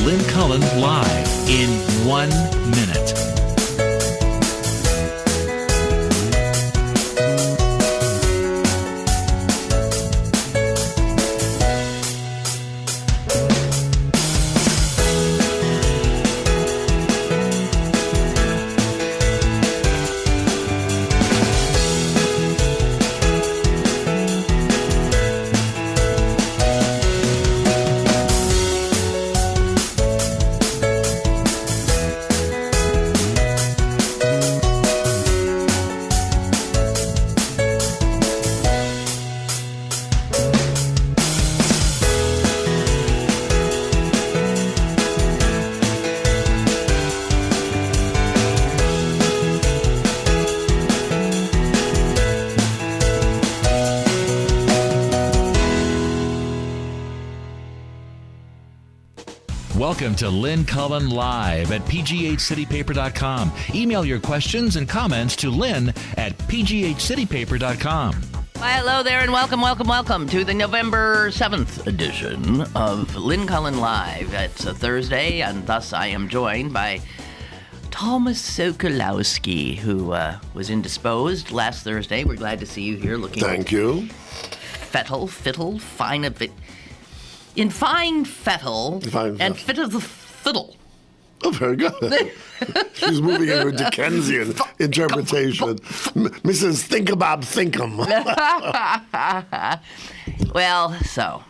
Lynn Cullen live in 1 minute. Welcome to Lynn Cullen Live at pghcitypaper.com. Email your questions and comments to lynn at pghcitypaper.com. Well, hello there and welcome to the November 7th edition of Lynn Cullen Live. It's a Thursday, and thus I am joined by Thomas Sokolowski, who was indisposed last Thursday. We're glad to see you here looking... Thank you. Fine of it. In fine fettle and fit of the fiddle. Oh, very good. She's moving into a Dickensian interpretation. Mrs. Thinkabob Thinkum. Well, so,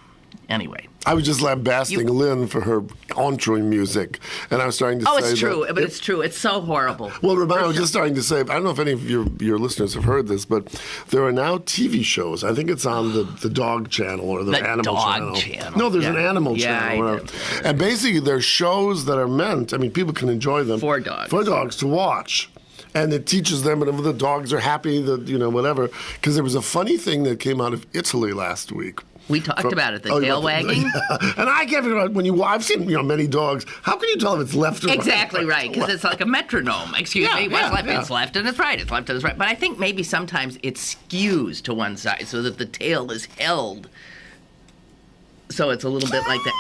anyway. I was just lambasting Lynn for her entree music, and I was starting to say it's true, but it's true. It's so horrible. Well, I was just starting to say, I don't know if any of your listeners have heard this, but there are now TV shows. I think it's on the Dog Channel or the Animal Channel. No, there's an Animal Channel. And basically, they're shows that are meant, I mean, people can enjoy them. For dogs. For dogs to watch. And it teaches them, and the dogs are happy, whatever. Because there was a funny thing that came out of Italy last week. We talked about it, the tail wagging. Yeah. And I can't figure out, I've seen many dogs. How can you tell if it's left or right? Exactly right, because it's like a metronome. Excuse me, it's left and it's right, it's left and it's right. But I think maybe sometimes it skews to one side so that the tail is held. So it's a little bit like that.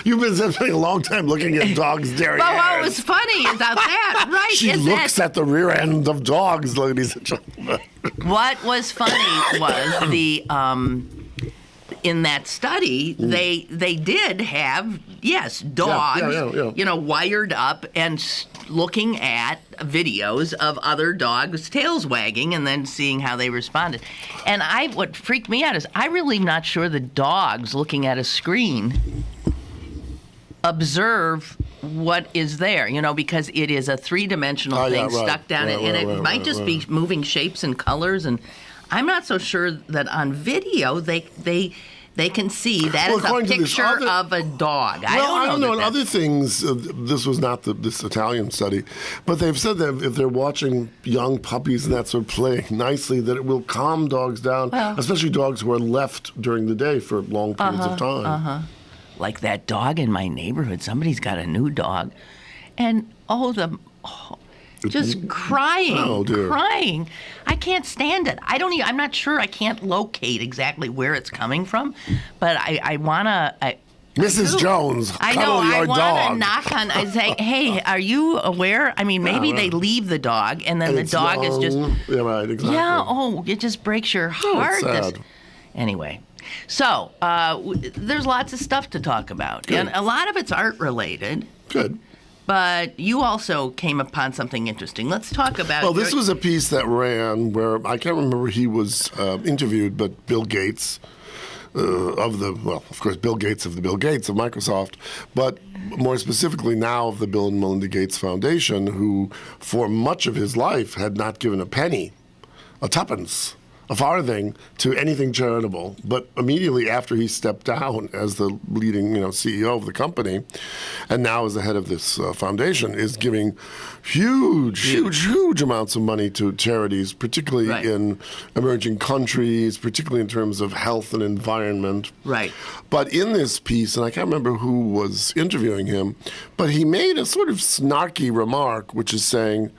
You've been spending a long time looking at dogs' derrieres. But what was funny is that, right? She looks at the rear end of dogs, ladies and gentlemen. What was funny was in that study, they did have, dogs, wired up and looking at videos of other dogs' tails wagging and then seeing how they responded. And what freaked me out is I'm really not sure the dogs looking at a screen observe what is there, because it is a three-dimensional thing stuck down, and it might just be moving shapes and colors, and I'm not so sure that on video they can see that is a picture of a dog. I don't know. In other things, this was not this Italian study, but they've said that if they're watching young puppies and that sort of playing nicely, that it will calm dogs down, especially dogs who are left during the day for long periods of time. Like that dog in my neighborhood. Somebody's got a new dog, and just crying. Oh, dear. Crying. I can't stand it. I'm not sure. I can't locate exactly where it's coming from, but I want to... Mrs. Jones, I know. I want to knock on. I say, "Hey, are you aware?" I mean, maybe they leave the dog, and then the dog is just. Yeah, right. Exactly. Yeah. Oh, it just breaks your heart. It's sad. Anyway, so there's lots of stuff to talk about, Good. and a lot of it's art related. Good. But you also came upon something interesting. Let's talk about. Well, this was a piece that ran where I can't remember he was interviewed, but Bill Gates. Of course, Bill Gates of the Bill Gates of Microsoft, but more specifically now of the Bill and Melinda Gates Foundation, who for much of his life had not given a penny, a tuppence, a farthing to anything charitable. But immediately after he stepped down as the leading, CEO of the company, and now as the head of this foundation, is giving huge amounts of money to charities, particularly in emerging countries, particularly in terms of health and environment. Right. But in this piece, and I can't remember who was interviewing him, but he made a sort of snarky remark, which is saying,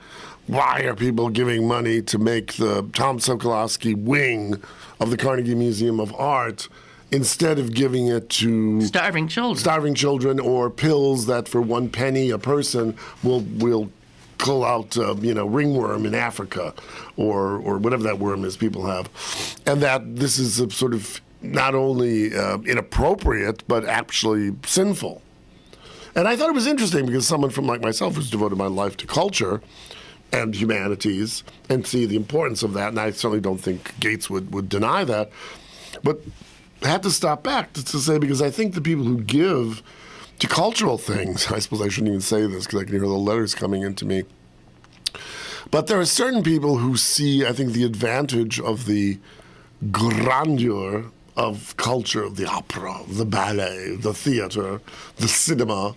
why are people giving money to make the Tom Sokolowski wing of the Carnegie Museum of Art instead of giving it to starving children or pills that for 1 penny a person will cull out ringworm in Africa or whatever that worm is people have, and that this is a sort of not only inappropriate but actually sinful. And I thought it was interesting because someone from like myself who's devoted my life to culture and humanities and see the importance of that, and I certainly don't think Gates would deny that, but I had to stop back to say, because I think the people who give to cultural things, I suppose I shouldn't even say this because I can hear the letters coming into me, but there are certain people who see, I think, the advantage of the grandeur of culture, the opera, the ballet, the theater, the cinema,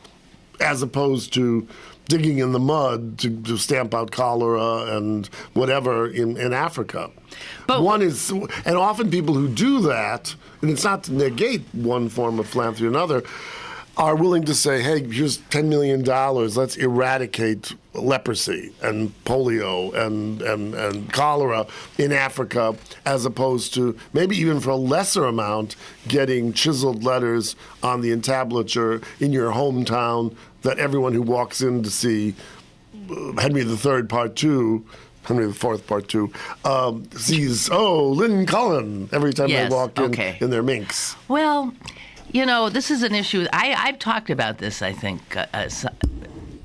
as opposed to digging in the mud to stamp out cholera and whatever in Africa. But and often people who do that, and it's not to negate one form of philanthropy or another, are willing to say, hey, here's $10 million, let's eradicate leprosy and polio and cholera in Africa, as opposed to maybe even for a lesser amount getting chiseled letters on the entablature in your hometown that everyone who walks in to see Henry III Part 2, Henry IV Part 2, sees, Lynn Cullen every time they walk in their minks. Well, this is an issue. I've talked about this, I think,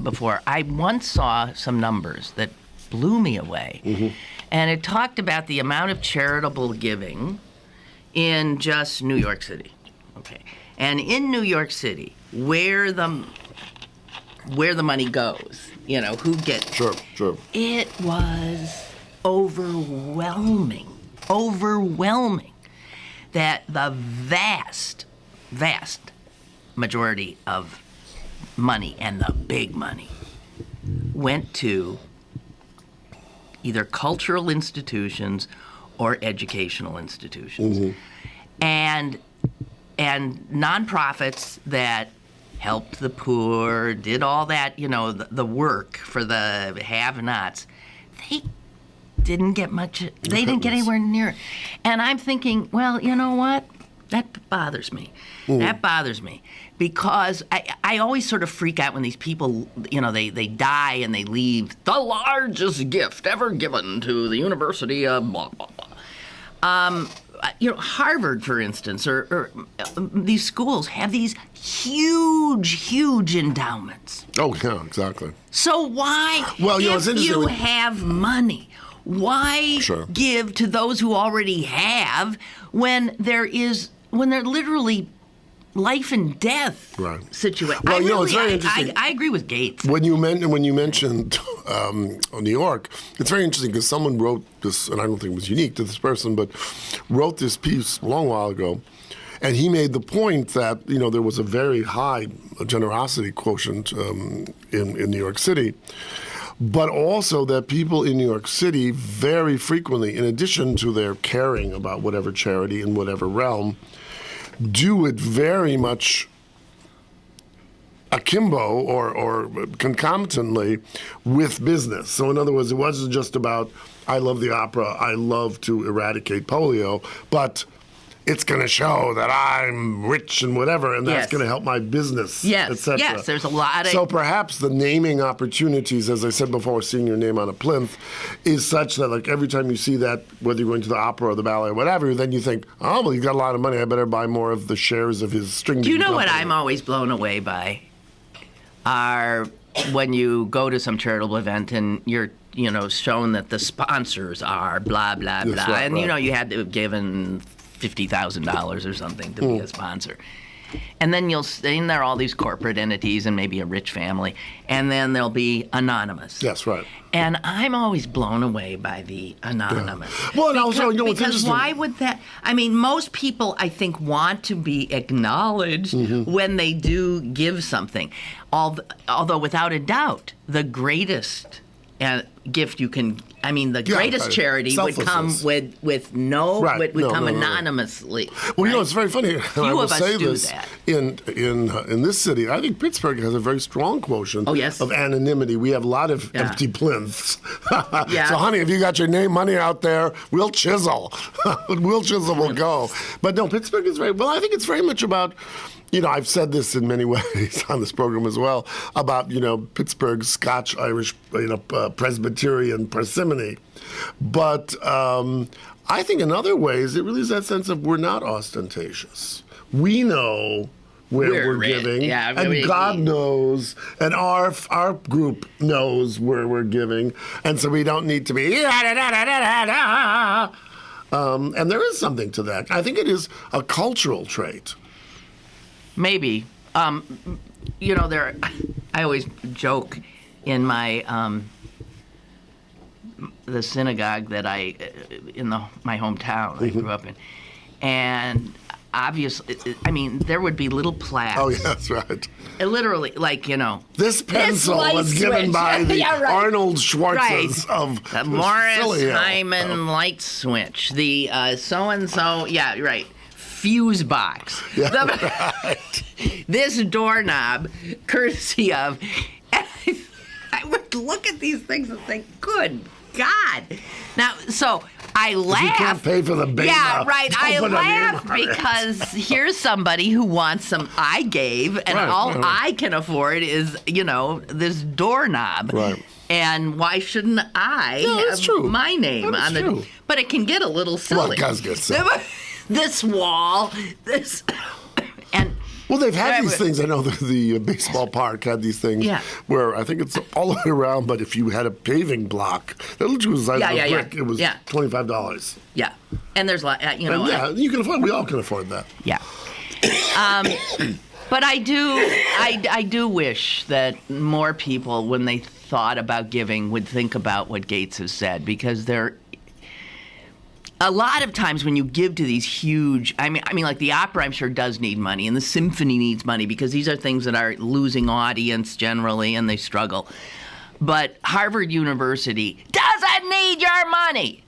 before. I once saw some numbers that blew me away. Mm-hmm. And it talked about the amount of charitable giving in just New York City. Okay. And in New York City, where the money goes, who gets Sure. It was overwhelming that the vast majority of money, and the big money, went to either cultural institutions or educational institutions. Mm-hmm. And nonprofits that helped the poor, did all that, the work for the have-nots, they didn't get much, they didn't get anywhere near it. And I'm thinking, well, you know what? That bothers me. That bothers me because I always sort of freak out when these people, they die and they leave the largest gift ever given to the University of blah, blah, blah. Harvard, for instance, or these schools have these huge endowments. Oh, yeah, exactly. So why, if you have money, why give to those who already have when they're literally life and death situation? Well, it's very interesting. I agree with Gates. When you mentioned New York, it's very interesting because someone wrote this, and I don't think it was unique to this person, but wrote this piece a long while ago, and he made the point that there was a very high generosity quotient in New York City. But also that people in New York City very frequently, in addition to their caring about whatever charity in whatever realm, do it very much akimbo or concomitantly with business. So in other words, it wasn't just about, I love the opera, I love to eradicate polio, but it's going to show that I'm rich and whatever, and that's going to help my business, etc. Yes, there's a lot of... So perhaps the naming opportunities, as I said before, seeing your name on a plinth, is such that like every time you see that, whether you're going to the opera or the ballet or whatever, then you think, oh, well, he's got a lot of money, I better buy more of the shares of his string. Do you know what I'm always blown away by? Are when you go to some charitable event and you're shown that the sponsors are blah, blah, blah, and you had to have given $50,000 or something to be a sponsor. And then you'll see there are all these corporate entities and maybe a rich family, and then they'll be anonymous. Yes, right. And I'm always blown away by the anonymous. Yeah. Well, and also, what's interesting. Why would that? I mean, most people, I think, want to be acknowledged when they do give something. Although, without a doubt, the greatest gift you can. I mean, the greatest charity would come with no, would come anonymously. Well, it's very funny. Few of us do that. In this city, I think Pittsburgh has a very strong quotient of anonymity. We have a lot of empty plinths. So, honey, if you got your money out there, we'll chisel. We'll go. But no, Pittsburgh is very, well, I think it's very much about, I've said this in many ways on this program as well, about, Pittsburgh's Scotch-Irish, Presbyterian parsimony. But I think in other ways, it really is that sense of we're not ostentatious. We know where we're giving, and God knows, and our group knows where we're giving, and so we don't need to be and there is something to that. I think it is a cultural trait. Maybe. I always joke in my the synagogue that my hometown I grew up in, and obviously, there would be little plaques. Oh, yeah, that's right. Literally, this pencil was given by the Arnold Schwartzes of the Morris Hyman light switch. The so-and-so, fuse box. This doorknob, courtesy of... I would look at these things and think, good God. Now, so I laugh. You can't pay for the bait. Yeah, right. I laugh because here's somebody who wants some I gave, and I can afford is, this doorknob. Right. And why shouldn't I have my name on it? But it can get a little silly. Well, it does get silly. This wall, and... Well, they've had these things. I know the baseball park had these things where I think it's all the way around, but if you had a paving block, that literally was like a brick. It was $25. Yeah. And there's you can afford. We all can afford that. Yeah. But I do wish that more people, when they thought about giving, would think about what Gates has said, because a lot of times when you give to these huge, I mean, like the opera, I'm sure does need money, and the symphony needs money because these are things that are losing audience generally, and they struggle. But Harvard University doesn't need your money,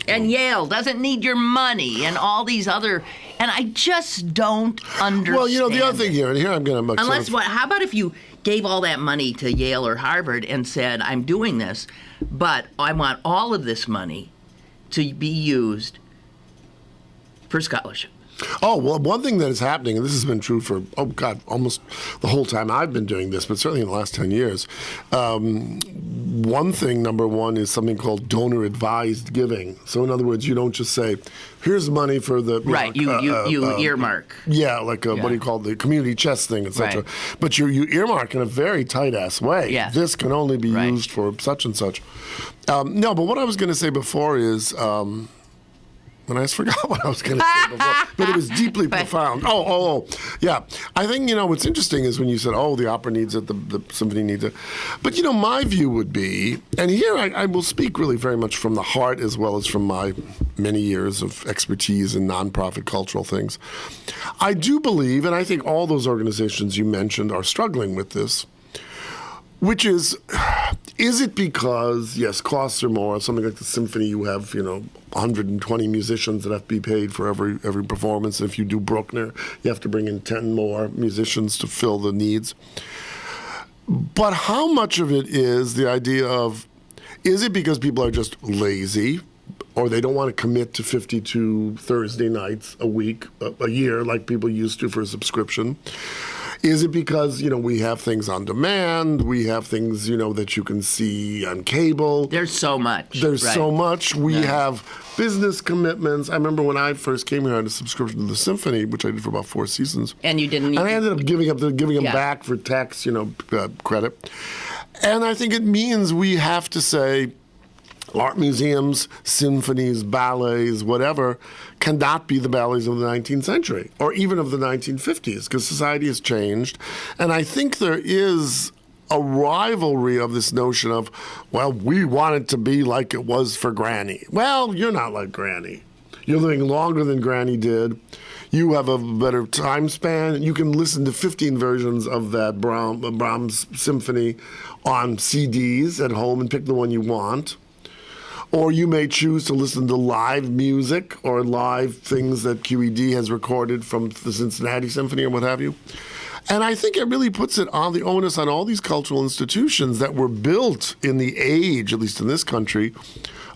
and Yale doesn't need your money, and all these other, and I just don't understand. Well, the other thing here, and here I'm going to how about if you gave all that money to Yale or Harvard and said, I'm doing this, but I want all of this money to be used for scholarship. Oh, well, one thing that is happening, and this has been true for, almost the whole time I've been doing this, but certainly in the last 10 years, one thing, number one, is something called donor-advised giving. So in other words, you don't just say, here's money for the... You earmark. Yeah, what do you call it, the community chest thing, etc. Right. But you earmark in a very tight-ass way. Yeah. This can only be used for such and such. No, but what I was going to say before is... And I just forgot what I was going to say before, but it was deeply profound. Yeah. I think, what's interesting is when you said, the opera needs it, the symphony needs it. But, my view would be, and here I will speak really very much from the heart as well as from my many years of expertise in nonprofit cultural things. I do believe, and I think all those organizations you mentioned are struggling with this, which is it because, yes, costs are more? Something like the symphony, you have, 120 musicians that have to be paid for every performance. And if you do Bruckner, you have to bring in 10 more musicians to fill the needs. But how much of it is the idea of, is it because people are just lazy, or they don't want to commit to 52 Thursday nights a week, a year, like people used to for a subscription? Is it because, we have things on demand, we have things, that you can see on cable? There's so much. So much. We have business commitments. I remember when I first came here, I had a subscription to the Symphony, which I did for about 4 seasons. And you didn't... And I ended up giving them back for tax, credit. And I think it means we have to say... art museums, symphonies, ballets, whatever, cannot be the ballets of the 19th century or even of the 1950s because society has changed. And I think there is a rivalry of this notion of, we want it to be like it was for Granny. Well, you're not like Granny. You're living longer than Granny did. you have a better time span. You can listen to 15 versions of that Brahms symphony on CDs at home and pick the one you want. Or you may choose to listen to live music or live things that QED has recorded from the Cincinnati Symphony or what have you. And I think it really puts it on the onus on all these cultural institutions that were built in the age, at least in this country,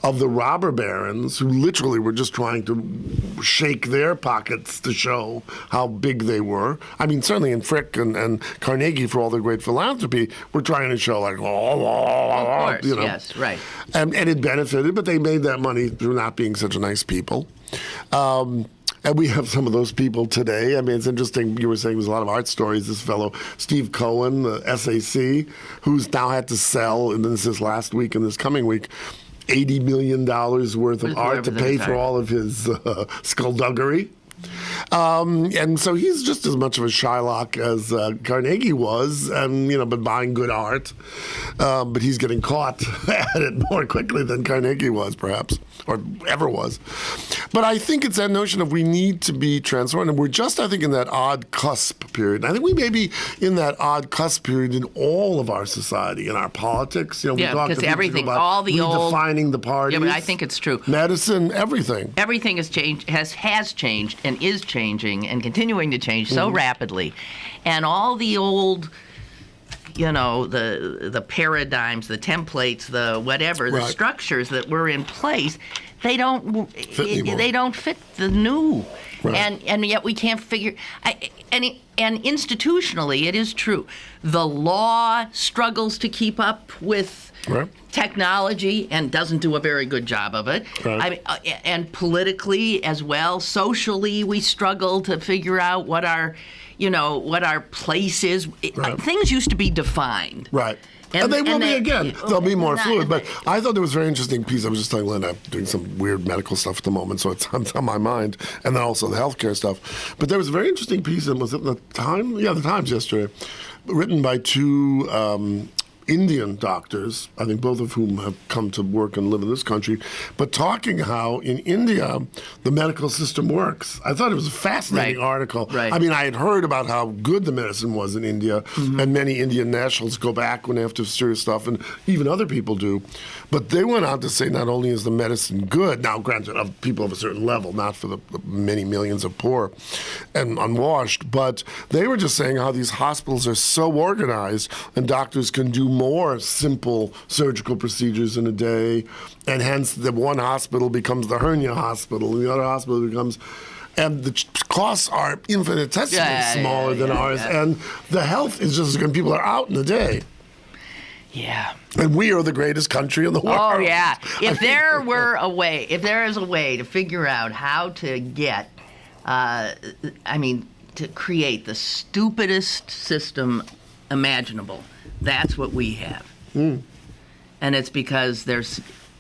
of the robber barons who literally were just trying to shake their pockets to show how big they were. I mean, certainly in Frick and Carnegie, for all their great philanthropy, were trying to show like, of course, you know. yes, right. And it benefited, but they made that money through not being such nice people. And we have some of those people today. I mean, it's interesting. You were saying there's a lot of art stories. This fellow, Steve Cohen, the SAC, who's now had to sell, and this is last week and this coming week, $80 million worth of art to pay for all of his skullduggery. And so he's just as much of a Shylock as Carnegie was, and but buying good art. But he's getting caught at it more quickly than Carnegie was, perhaps, or ever was. But I think it's that notion of we need to be transformed, and we're just, I think, in that odd cusp period. And I think we may be in that odd cusp period in all of our society, in our politics. We talk because everything, about all the old redefining the parties. Yeah, but I think it's true. Medicine, everything. Everything has changed, has changed, and is changing, and continuing to change so rapidly, and all the old, the paradigms, the templates, the whatever, the structures that were in place, they don't fit the new, and yet we can't figure. And institutionally, it is true. The law struggles to keep up with technology and doesn't do a very good job of it. And politically as well, socially, we struggle to figure out what our place is. Things used to be defined. Right. And they will be again. They'll be more fluid. But I thought there was a very interesting piece. I was just telling Lynn, I'm doing some weird medical stuff at the moment, so it's on my mind. And then also the healthcare stuff. But there was a very interesting piece, and was it in the Times? Yeah, the Times yesterday, written by two Indian doctors, I think both of whom have come to work and live in this country, but talking how in India the medical system works. I thought it was a fascinating article. I mean, I had heard about how good the medicine was in India, and many Indian nationals go back when they have to have serious stuff, and even other people do. But they went on to say not only is the medicine good, now granted of people of a certain level, not for the many millions of poor and unwashed, but they were just saying how these hospitals are so organized and doctors can do more simple surgical procedures in a day, and hence the one hospital becomes the hernia hospital, and the other hospital becomes, and the costs are infinitesimally smaller than ours, and the health is just as good. People are out in a day. Yeah. And we are the greatest country in the world. Oh, yeah. If there is a way to figure out how to get, to create the stupidest system imaginable, that's what we have. And it's because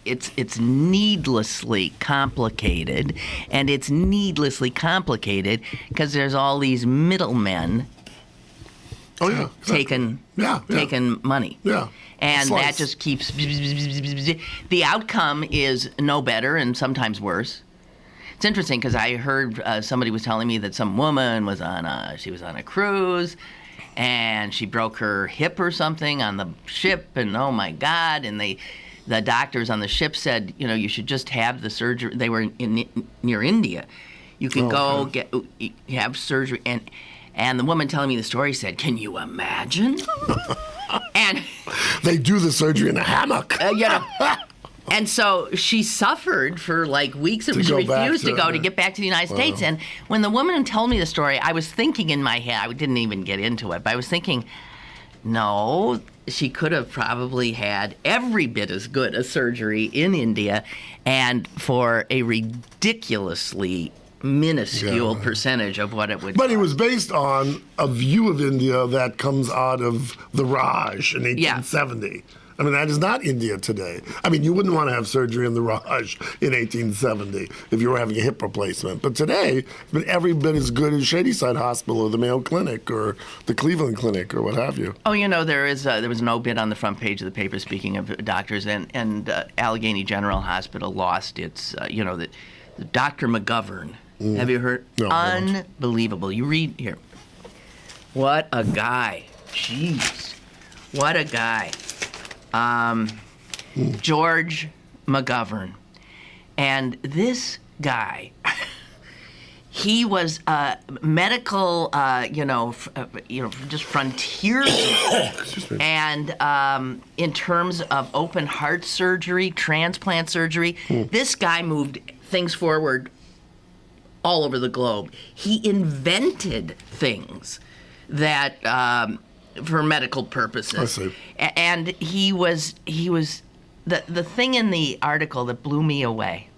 it's needlessly complicated, and it's needlessly complicated because there's all these middlemen taking money. Yeah. And that just keeps... The outcome is no better and sometimes worse. It's interesting because I heard somebody was telling me that some woman was on a cruise, and she broke her hip or something on the ship, and oh my God, and the doctors on the ship said, you should just have the surgery. They were near India. You can have surgery, and the woman telling me the story said, "Can you imagine?" And they do the surgery in a hammock. And so she suffered for like weeks, and she refused to get back to the United States. And when the woman told me the story, I was thinking in my head, I didn't even get into it, but I was thinking, no, she could have probably had every bit as good a surgery in India, and for a ridiculously minuscule percentage of what it would cost. It was based on a view of India that comes out of the Raj in 1870. I mean, that is not India today. I mean, you wouldn't want to have surgery in the Raj in 1870 if you were having a hip replacement. But today, it's been every bit as good as Shadyside Hospital or the Mayo Clinic or the Cleveland Clinic or what have you. Oh, there was an obit on the front page of the paper, speaking of doctors, and Allegheny General Hospital lost its, Dr. McGovern Have you heard? No, I haven't. Unbelievable. You read here. What a guy. Jeez. What a guy. George McGovern. And this guy, he was a medical, just frontiersman. And in terms of open heart surgery, transplant surgery, this guy moved things forward all over the globe. He invented things that for medical purposes. I see. And he was the thing in the article that blew me away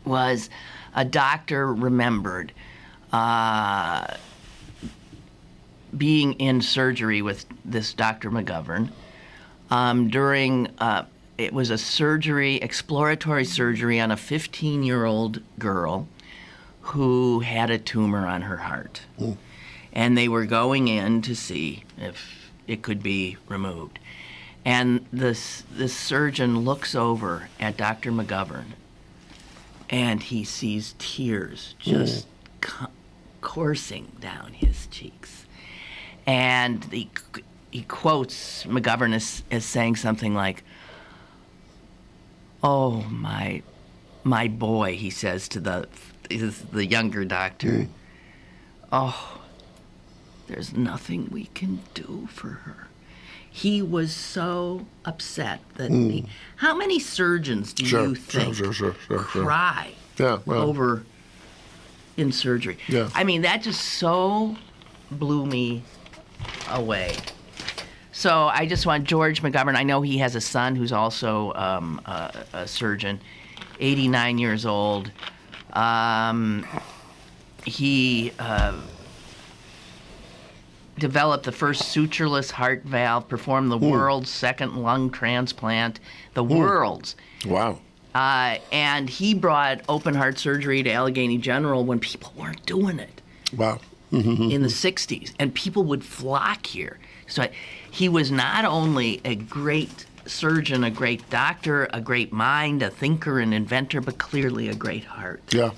was a doctor remembered being in surgery with this Dr. McGovern during it was a surgery, exploratory surgery on a 15-year-old girl who had a tumor on her heart. And they were going in to see if it could be removed. And this surgeon looks over at Dr. McGovern, and he sees tears just coursing down his cheeks. And he quotes McGovern as saying something like, "Oh, my boy," he says to the younger doctor, "Oh, there's nothing we can do for her." He was so upset that how many surgeons do you think cry over in surgery? Yeah. I mean, that just so blew me away. So I just want George McGovern. I know he has a son who's also a surgeon, 89 years old. He developed the first sutureless heart valve, performed the world's second lung transplant, the world's. Wow. And he brought open heart surgery to Allegheny General when people weren't doing it. Wow. In the 60s, and people would flock here. So he was not only a great surgeon, a great doctor, a great mind, a thinker, an inventor, but clearly a great heart. Yeah.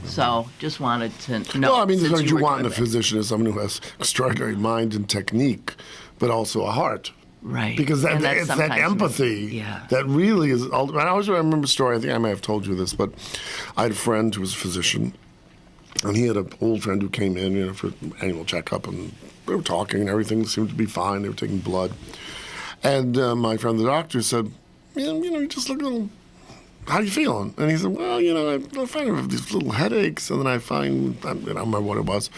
So just wanted to know. Well, I mean, since what you were want in a doing that. physician is someone who has extraordinary mind and technique, but also a heart. Right. Because And that's it's that sometimes empathy that really is. I always remember a story. I think I may have told you this, but I had a friend who was a physician, and he had an old friend who came in, for an annual checkup, and they were talking, and everything seemed to be fine. They were taking blood. And my friend, the doctor, said, you just look a little, how are you feeling? And he said, well, I find I have these little headaches, and then I find, I don't remember what it was.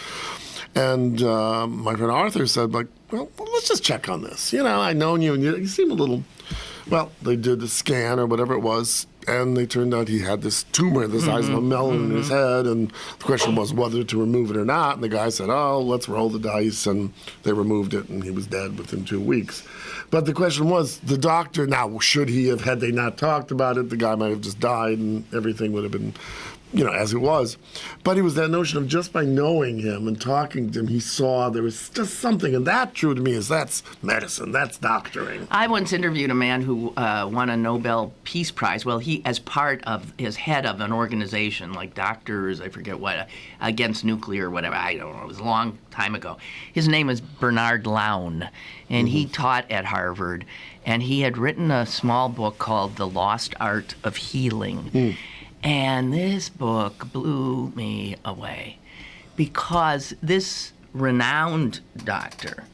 And my friend Arthur said, well, let's just check on this. I've known you, and you seem a little, well, they did a scan or whatever it was, and they turned out he had this tumor the size of a melon in his head, and the question was whether to remove it or not. And the guy said, let's roll the dice, and they removed it, and he was dead within 2 weeks. But the question was, the doctor, now, should he have, had they not talked about it, the guy might have just died, and everything would have been, as it was. But it was that notion of just by knowing him and talking to him, he saw there was just something, and that, true to me, that's medicine, that's doctoring. I once interviewed a man who won a Nobel Peace Prize. Well, he, as part of, his head of an organization like Doctors, I forget what, Against Nuclear, whatever, I don't know, it was a long time ago. His name is Bernard Lown, and he taught at Harvard, and he had written a small book called The Lost Art of Healing. And this book blew me away because this renowned doctor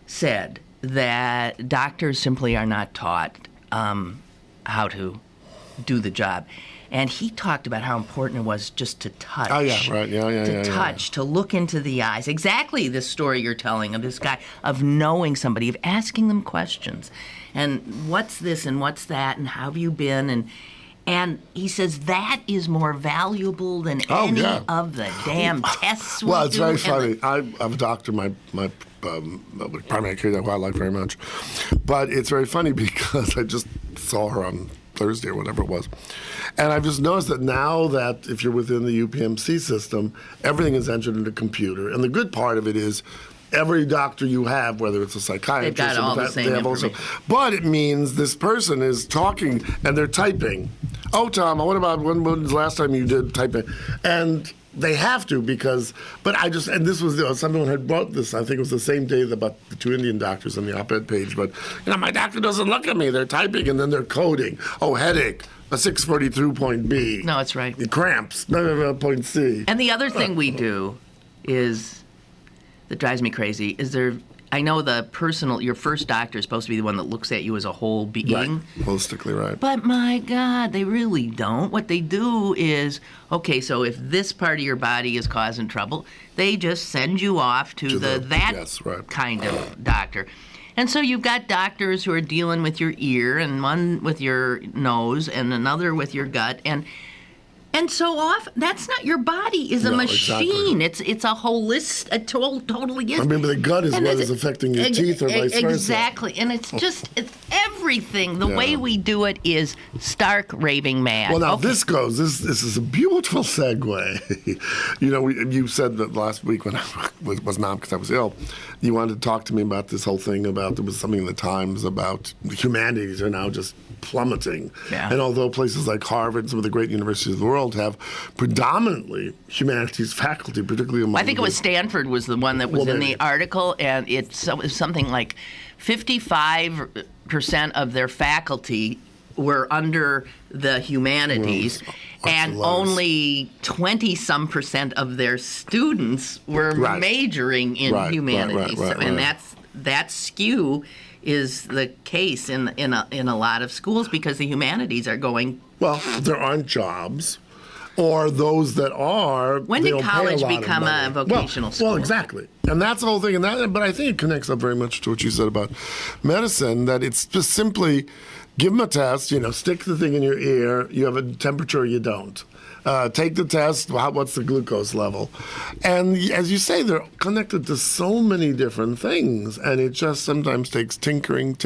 said that doctors simply are not taught how to do the job. And he talked about how important it was just to touch. Oh, yeah, right. To touch, to look into the eyes. Exactly this story you're telling of this guy, of knowing somebody, of asking them questions. And what's this and what's that and how have you been? And he says that is more valuable than any of the damn tests we Well, it's do. very funny. I'm a doctor. My primary care, I like very much. But it's very funny because I just saw her on Thursday or whatever it was. And I've just noticed that now that if you're within the UPMC system, everything is entered into a computer. And the good part of it is every doctor you have, whether it's a psychiatrist, they've got all the same information. But it means this person is talking and they're typing Oh, Tom, what about when was the last time you did type in? And they have to but I just, and this was, someone had brought this, I think it was the same day about the 2 Indian doctors on the op-ed page, but, my doctor doesn't look at me. They're typing and then they're coding. Oh, headache, a 642 point B. No, that's right. Cramps, point C. And the other thing we do that drives me crazy, is I know your first doctor is supposed to be the one that looks at you as a whole being. Right, holistically, right. But my God, they really don't. What they do is, okay, so if this part of your body is causing trouble, they just send you off to that kind of doctor. And so you've got doctors who are dealing with your ear, and one with your nose, and another with your gut, and so often, that's not your body. Is a machine. Exactly. It's a holistic. It totally is. I mean, but the gut is what is affecting your teeth, or vice versa. Exactly, and it's everything. The way we do it is stark raving mad. Well, now this is a beautiful segue. You said that last week when I was not because I was ill, you wanted to talk to me about this whole thing about there was something in the Times about the humanities are now just plummeting. Yeah. And although places like Harvard, some of the great universities of the world have predominantly humanities faculty, particularly among I think it was Stanford was the one that was in the article, and it was something like 55% of their faculty were under the humanities, and only 20-some% of their students were majoring in humanities. And that skew is the case in a lot of schools because the humanities are going. Well, there aren't jobs, or those that are. When did college become a vocational school? Well, exactly, and that's the whole thing. But I think it connects up very much to what you said about medicine. That it's just simply give them a test. Stick the thing in your ear. You have a temperature, or you don't. Take the test. What's the glucose level? And as you say, they're connected to so many different things, and it just sometimes takes tinkering.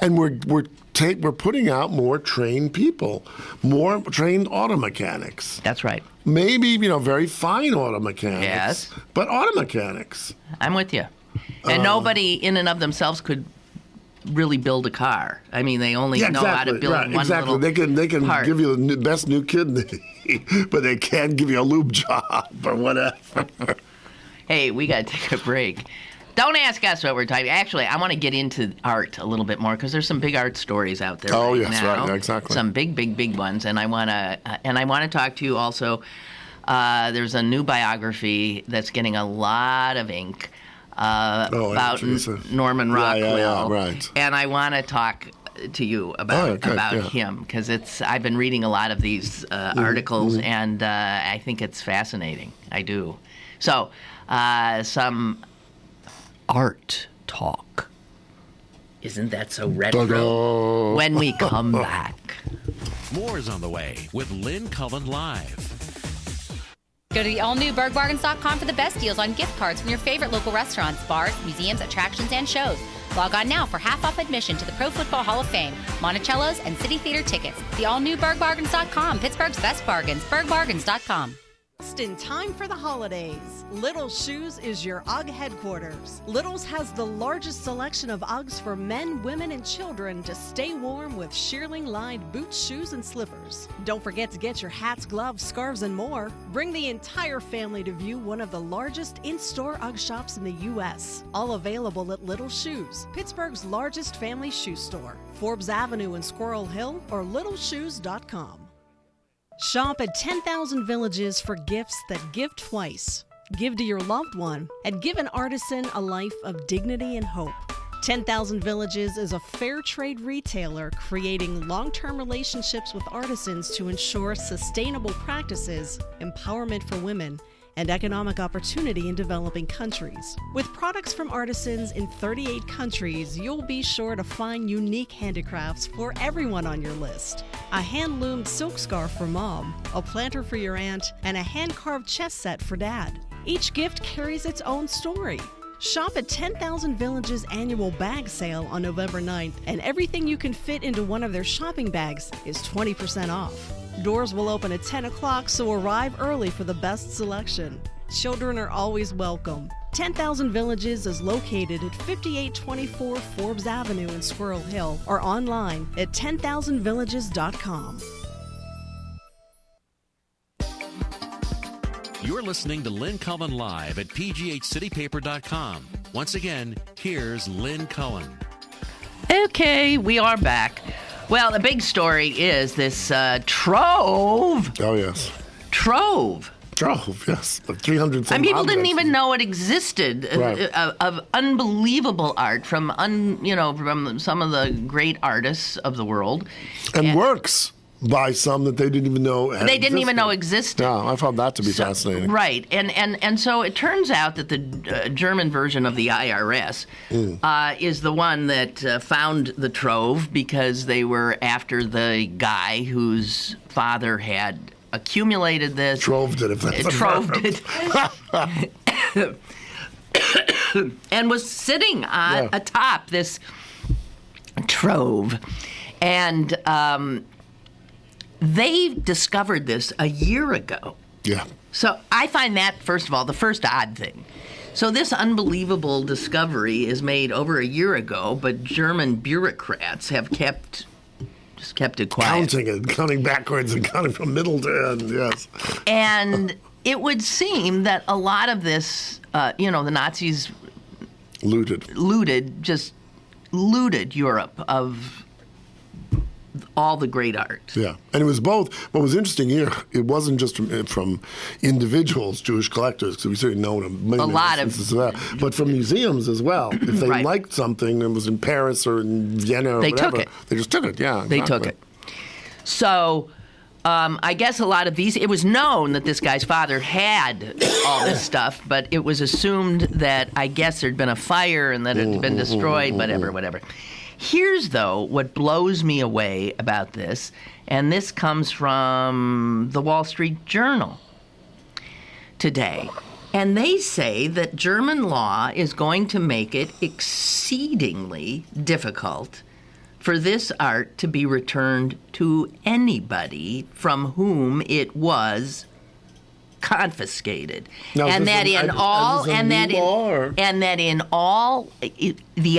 And we're putting out more trained people, more trained auto mechanics. That's right. Maybe very fine auto mechanics. Yes. But auto mechanics. I'm with you. And nobody in and of themselves could really build a car. I mean, they only know how to build one little They can part. give you the best new kidney, but they can't give you a lube job or whatever. Hey, we got to take a break. Don't ask us what we're talking. Actually, I want to get into art a little bit more because there's some big art stories out there. Oh, right yes, now. right, exactly. Some big ones, and I want to talk to you also. There's a new biography that's getting a lot of ink. About Norman Rockwell, yeah, right. And I want to talk to you about him because I've been reading a lot of these articles, and I think it's fascinating. I do. So, some art talk. Isn't that so retro? Ta-da. When we come back. More is on the way with Lynn Cullen Live. Go to the all-new BergBargains.com for the best deals on gift cards from your favorite local restaurants, bars, museums, attractions, and shows. Log on now for half-off admission to the Pro Football Hall of Fame, Monticello's, and City Theater tickets. The all-new BergBargains.com, Pittsburgh's best bargains, BergBargains.com. Just in time for the holidays, Little's Shoes is your UGG headquarters. Little's has the largest selection of UGGs for men, women, and children to stay warm with shearling-lined boots, shoes, and slippers. Don't forget to get your hats, gloves, scarves, and more. Bring the entire family to view one of the largest in-store UGG shops in the U.S. All available at Little's Shoes, Pittsburgh's largest family shoe store. Forbes Avenue in Squirrel Hill or littleshoes.com. Shop at 10,000 Villages for gifts that give twice. Give to your loved one and give an artisan a life of dignity and hope. 10,000 Villages is a fair trade retailer creating long-term relationships with artisans to ensure sustainable practices, empowerment for women, and economic opportunity in developing countries. With products from artisans in 38 countries, you'll be sure to find unique handicrafts for everyone on your list. A hand-loomed silk scarf for mom, a planter for your aunt, and a hand-carved chess set for dad. Each gift carries its own story. Shop at 10,000 Villages' annual bag sale on November 9th, and everything you can fit into one of their shopping bags is 20% off. Doors will open at 10 o'clock, so arrive early for the best selection. Children are always welcome. 10,000 Villages is located at 5824 Forbes Avenue in Squirrel Hill or online at 10,000villages.com. listening to Lynn Cullen Live at pghcitypaper.com. Once again, here's Lynn Cullen. Okay, we are back. Well, the big story is this trove. Oh, yes. Trove. Trove, yes. 300 And people didn't even know it existed, Right. of unbelievable art from some of the great artists of the world. And works by some that they didn't even know They didn't even know existed. Yeah, I found that to be fascinating. Right. And so it turns out that the German version of the IRS is the one that found the trove because they were after the guy whose father had accumulated this. Troved it, if that's a Troved it. And was sitting atop this trove. And they discovered this a year ago. Yeah. So I find that, first of all, the first odd thing. So this unbelievable discovery is made over a year ago, but German bureaucrats have kept it quiet. Counting backwards and counting from middle to end, yes. And it would seem that a lot of this, the Nazis looted Europe of all the great art. Yeah, and it was both. What was interesting here, it wasn't just from individuals, Jewish collectors, because we certainly know many instances of that, but from museums as well. If they liked something and was in Paris or in Vienna or whatever, they just took it. Yeah, they took it. So I guess a lot of these, it was known that this guy's father had all this stuff, but it was assumed that, I guess, there'd been a fire and that it had been destroyed, whatever. Here's, though, what blows me away about this, and this comes from the Wall Street Journal today. And they say that German law is going to make it exceedingly difficult for this art to be returned to anybody from whom it was confiscated. Now, and that in all the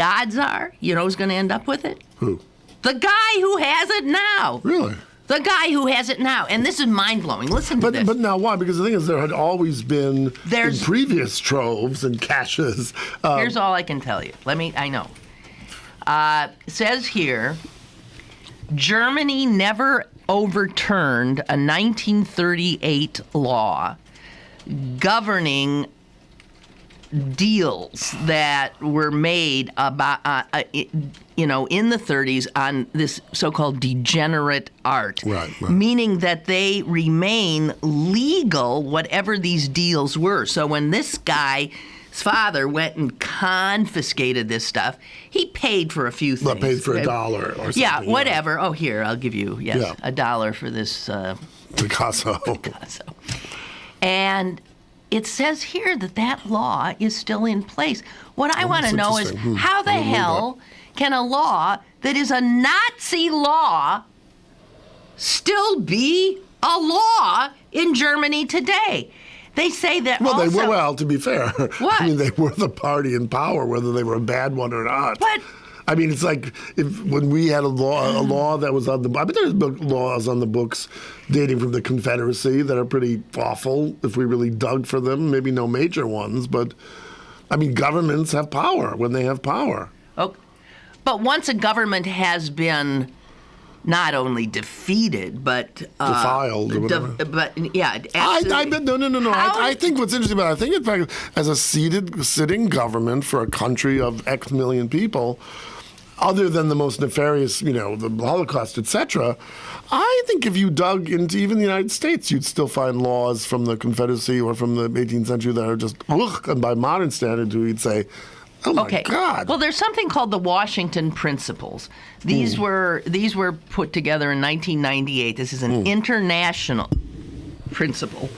odds are, you know who's going to end up with it? Who? The guy who has it now. Really? The guy who has it now. And this is mind-blowing. Listen to this. But now why? Because the thing is, there had always been in previous troves and caches. Here's all I can tell you. I know. It says here, Germany never overturned a 1938 law governing deals that were made about, in the 30s on this so-called degenerate art, right. Meaning that they remain legal, whatever these deals were. So when this guy's father went and confiscated this stuff, he paid for a few things. But paid for $1 or something. Yeah, whatever. Oh, here, I'll give you, $1 for this Picasso. And it says here that law is still in place. What I want to know is how the hell can a law that is a Nazi law still be a law in Germany today? They say that they were, to be fair. What? I mean, they were the party in power, whether they were a bad one or not. But I mean, it's like when we had a law that was on the... I mean, there's laws on the books dating from the Confederacy that are pretty awful if we really dug for them. Maybe no major ones, but, I mean, governments have power when they have power. Oh, but once a government has been not only defeated, but... defiled or whatever. No. I think what's interesting about it, I think, in fact, as a sitting government for a country of X million people... other than the most nefarious, the Holocaust, etc., I think if you dug into even the United States, you'd still find laws from the Confederacy or from the 18th century that are just, and by modern standards, we'd say, oh my God. Well, there's something called the Washington Principles. These were put together in 1998. This is an international principle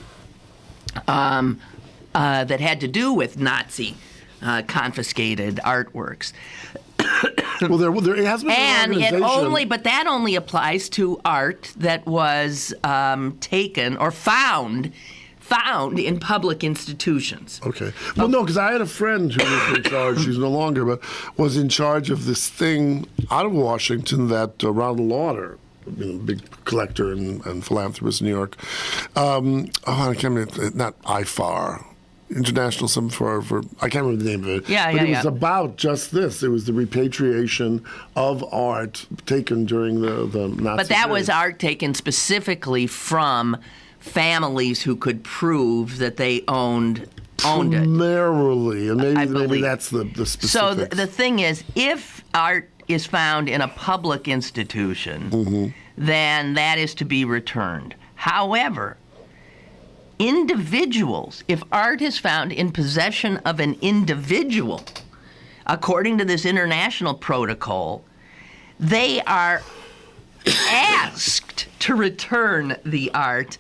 that had to do with Nazi confiscated artworks. Well, there has been an organization. But that only applies to art that was taken or found in public institutions. Okay. Well, no, because I had a friend who was in charge, she's no longer, but was in charge of this thing out of Washington that Ronald Lauder big collector and philanthropist in New York. I can't remember, not IFAR. International something for I can't remember the name of it. But it was about just this. It was the repatriation of art taken during the Nazi But that period. was art taken specifically from families who could prove that they owned it. Primarily, and maybe believe. that's the specifics. So the thing is, if art is found in a public institution, then that is to be returned. However, individuals, if art is found in possession of an individual, according to this international protocol, they are asked to return the art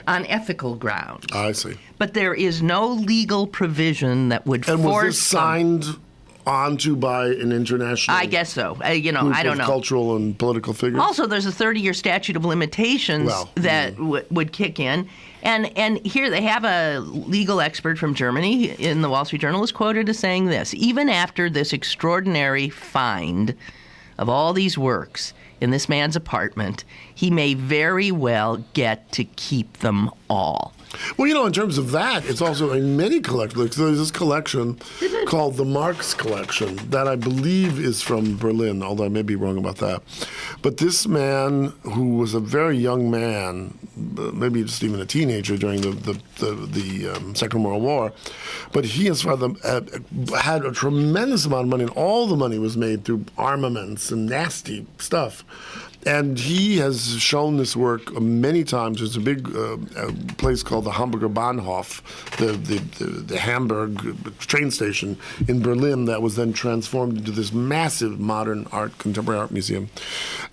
on ethical grounds. I see. But there is no legal provision that would And force was this signed onto by an international? I guess so. I don't group of know. Cultural and political figures. Also, there's a 30-year statute of limitations that would kick in. And here they have a legal expert from Germany in the Wall Street Journal is quoted as saying this: even after this extraordinary find of all these works in this man's apartment, he may very well get to keep them all. Well, in terms of that, it's also in many collections. There's this collection called the Marx Collection that I believe is from Berlin, although I may be wrong about that. But this man, who was a very young man, maybe just even a teenager during the Second World War, but he and his father had a tremendous amount of money, and all the money was made through armaments and nasty stuff. And he has shown this work many times. There's a big place called the Hamburger Bahnhof, the Hamburg train station in Berlin that was then transformed into this massive modern art, contemporary art museum.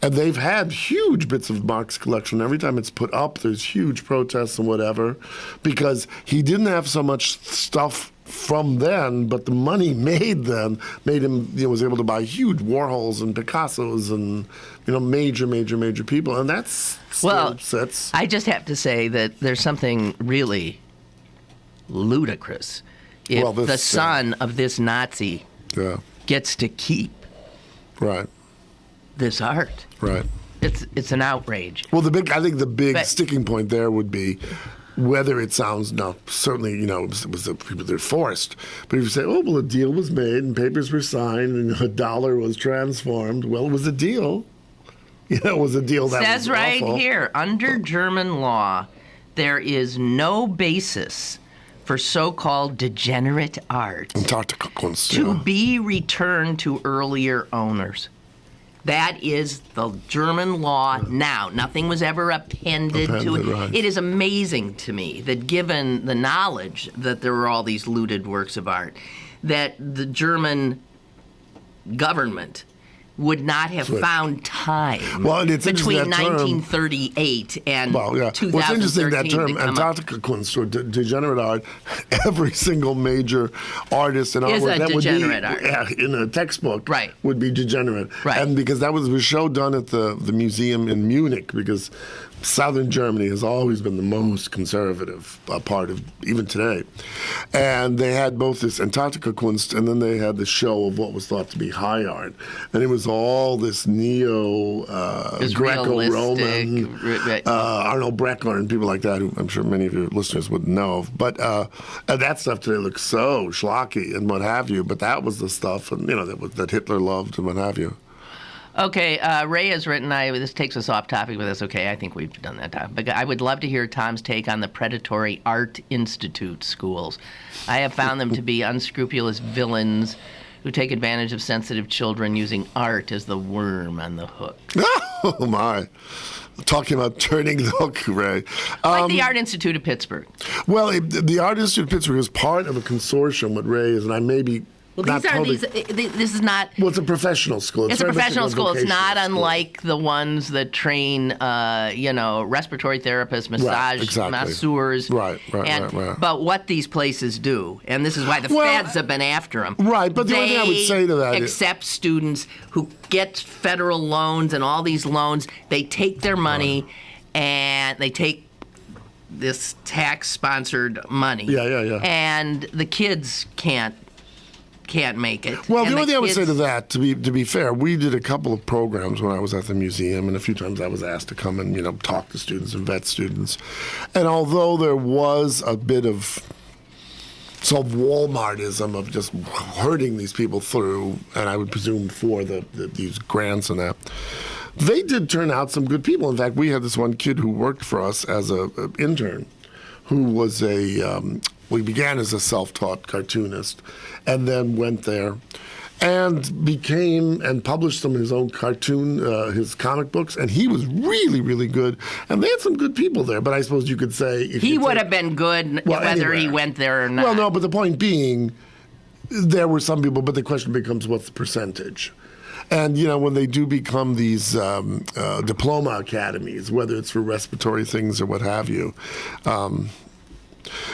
And they've had huge bits of Marx collection. Every time it's put up, there's huge protests and whatever, because he didn't have so much stuff from then, but the money made then made him, was able to buy huge Warhols and Picassos and, major people. And that's still sets. I just have to say that there's something really ludicrous if the son of this Nazi gets to keep this art. Right. It's an outrage. Well, I think the big sticking point there would be whether it sounds, certainly, it was the people that are forced. But if you say, a deal was made and papers were signed and $1 was transformed, well, it was a deal. It was a deal that says was right awful. here, under German law, there is no basis for so-called degenerate art to be returned to earlier owners. That is the German law now. Nothing was ever appended to it. Right. It is amazing to me that given the knowledge that there were all these looted works of art, that the German government would not have found time between 1938 and 2013. Well, it's interesting that term, Antarktika-Kunst, or degenerate art, every single major artist and artwork that would be in a textbook would be degenerate. Right. And because that was a show done at the museum in Munich, because southern Germany has always been the most conservative part of even today. And they had both this Antarktika-Kunst and then they had the show of what was thought to be high art. And it was all this Greco-Roman, Arnold Breckler and people like that, who I'm sure many of your listeners would know of. But that stuff today looks so schlocky and what have you. But that was the stuff, and that Hitler loved and what have you. Okay, Ray has written, this takes us off topic, but that's okay. I think we've done that time. But I would love to hear Tom's take on the predatory art institute schools. I have found them to be unscrupulous villains who take advantage of sensitive children using art as the worm on the hook. Oh, my. Talking about turning the hook, Ray. Like the Art Institute of Pittsburgh. Well, the Art Institute of Pittsburgh is part of a consortium with Ray is, and I may be... Well, this is not... Well, it's a professional school. It's a professional school. It's not unlike the ones that train, respiratory therapists, masseurs. Right. But what these places do, and this is why the feds have been after them. Right, but the only thing I would say to that is... accept students who get federal loans and all these loans. They take their money and they take this tax-sponsored money. Yeah. And the kids can't can't make it. Well, And the only thing I would kids- say to that, to be fair, we did a couple of programs when I was at the museum, and a few times I was asked to come and talk to students and vet students. And although there was a bit of sort of Walmartism of just herding these people through, and I would presume for these grants and that, they did turn out some good people. In fact, we had this one kid who worked for us as an intern, who was we began as a self-taught cartoonist, and then went there and became and published some of his own his comic books, and he was really, really good. And they had some good people there, but I suppose you could say... He would have been good whether he went there or not. Well, no, but the point being, there were some people, but the question becomes, what's the percentage? And, when they do become these diploma academies, whether it's for respiratory things or what have you,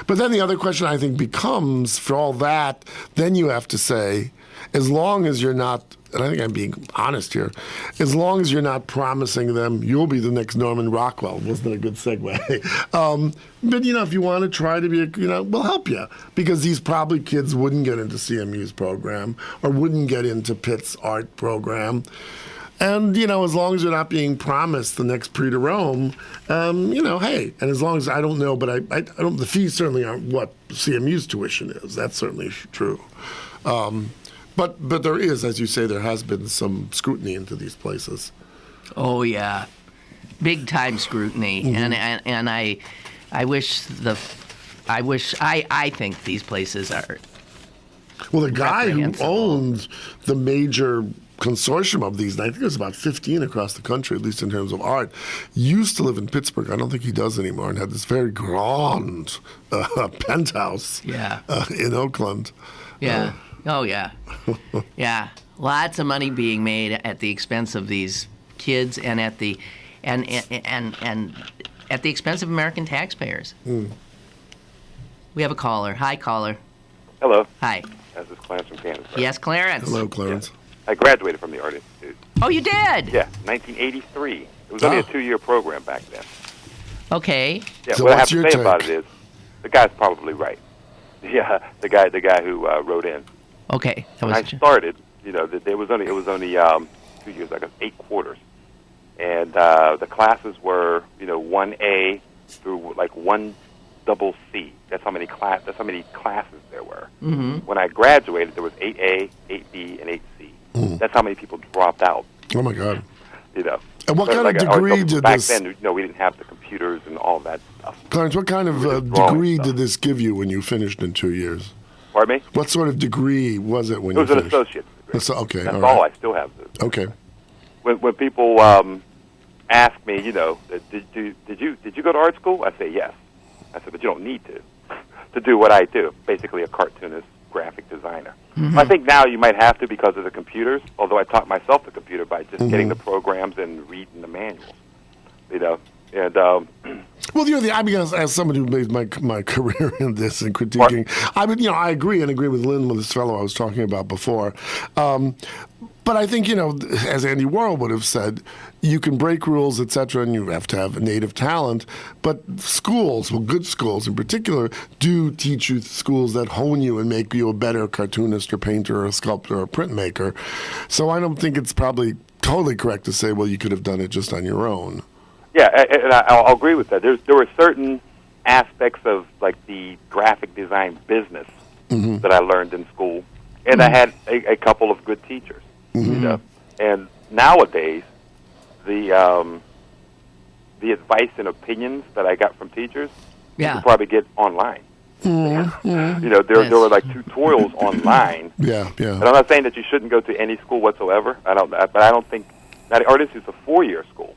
but then the other question I think becomes, for all that, then you have to say, as long as you're not, and I think I'm being honest here, as long as you're not promising them you'll be the next Norman Rockwell, wasn't a good segue. But, if you want to try to be, we'll help you. Because these probably kids wouldn't get into CMU's program or wouldn't get into Pitt's art program. And, as long as you're not being promised the next Prix de Rome, hey, and as long as I don't know, but I don't, the fees certainly aren't what CMU's tuition is. That's certainly true. But there is, as you say, there has been some scrutiny into these places. Oh, yeah. Big time scrutiny. Mm-hmm. And I think these places are. Well, the guy who reprehensible. owns the major consortium of these, and I think there's about 15 across the country, at least in terms of art, used to live in Pittsburgh. I don't think he does anymore, and had this very grand penthouse in Oakland. Yeah. Oh, yeah. Yeah. Lots of money being made at the expense of these kids and at the and at the expense of American taxpayers. We have a caller. Hi, caller. Hello. Hi. This is Clarence from Canonsburg. Yes, Clarence. Hello, Clarence. Yeah. I graduated from the Art Institute. Oh, you did? Yeah, 1983. It was only a 2-year program back then. Okay. Yeah, So what I have what's to your say about take? it is, the guy's probably right. Yeah, the guy who wrote in. Okay. That When was I started, it was only 2 years, like 8 quarters, and the classes were 1A through like 1 double C. That's how many classes there were. Mm-hmm. When I graduated, there was 8A, 8B, and 8C. That's how many people dropped out. Oh, my God. And what But kind of degree did back this... then, we didn't have the computers and all that stuff. Clarence, what kind of drawing degree stuff. did this give you when you finished in 2 years? Pardon me? What sort of degree was it when It you was an finished? associate's degree. Okay, That's all all. right. I still have this. Okay. When people ask me, did you go to art school? I say yes. I said, but you don't need to do what I do. Basically, a cartoonist, graphic designer. Mm-hmm. I think now you might have to because of the computers. Although I taught myself the computer by just getting the programs and reading the manuals. And Well, as somebody who made my career in this and critiquing, I agree with Lynn, with this fellow I was talking about before. But I think, as Andy Warhol would have said, you can break rules, etc., and you have to have native talent. But schools, good schools in particular, do teach you schools that hone you and make you a better cartoonist or painter or sculptor or printmaker. So I don't think it's probably totally correct to say, well, you could have done it just on your own. yeah, and I'll agree with that. There were certain aspects of like the graphic design business that I learned in school, and I had a couple of good teachers. And nowadays, the advice and opinions that I got from teachers, you can probably get online. There were like tutorials online. Yeah. And I'm not saying that you shouldn't go to any school whatsoever. But I don't think that Art Institute is a 4-year school.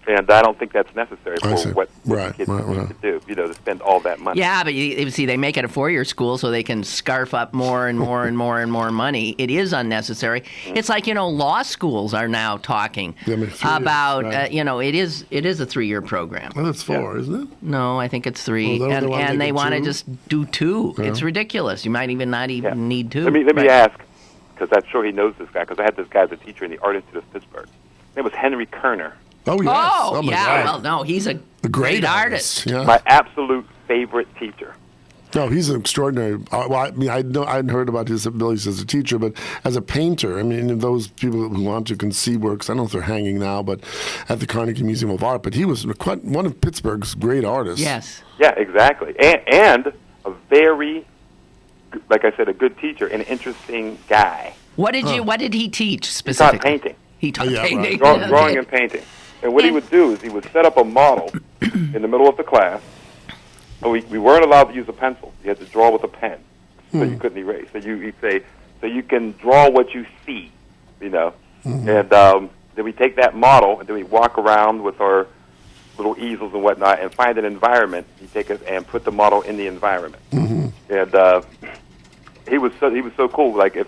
And I don't think that's necessary for what kids need to do, to spend all that money. Yeah, but you see, they make it a 4-year school so they can scarf up more and more and more and more money. It is unnecessary. It's like, law schools are now talking about, it is a 3-year program. Well, it's 4, isn't it? No, I think it's 3. Well, and they want to 2? just do 2. Yeah. It's ridiculous. You might even not even need 2. Let me ask, because I'm sure he knows this guy, because I had this guy as a teacher in the Art Institute of Pittsburgh. His name was Henry Kerner. Oh, yes. Oh, my yeah. God. Well, no, he's a great artist. Yeah. My absolute favorite teacher. No, he's an extraordinary. Well, I mean, I hadn't heard about his abilities as a teacher, but as a painter, I mean, those people who want to can see works. I don't know if they're hanging now, but at the Carnegie Museum of Art. But he was one of Pittsburgh's great artists. Yes. Yeah, exactly. And a very, like I said, a good teacher, an interesting guy. What did he teach specifically? He taught painting. He taught painting. Drawing and painting. And what he would do is he would set up a model in the middle of the class. We weren't allowed to use a pencil. You had to draw with a pen, so you couldn't erase. So you'd say, so you can draw what you see, you know. And then we take that model, and then we walk around with our little easels and whatnot, and find an environment. You take it and put the model in the environment. And he was so cool. Like if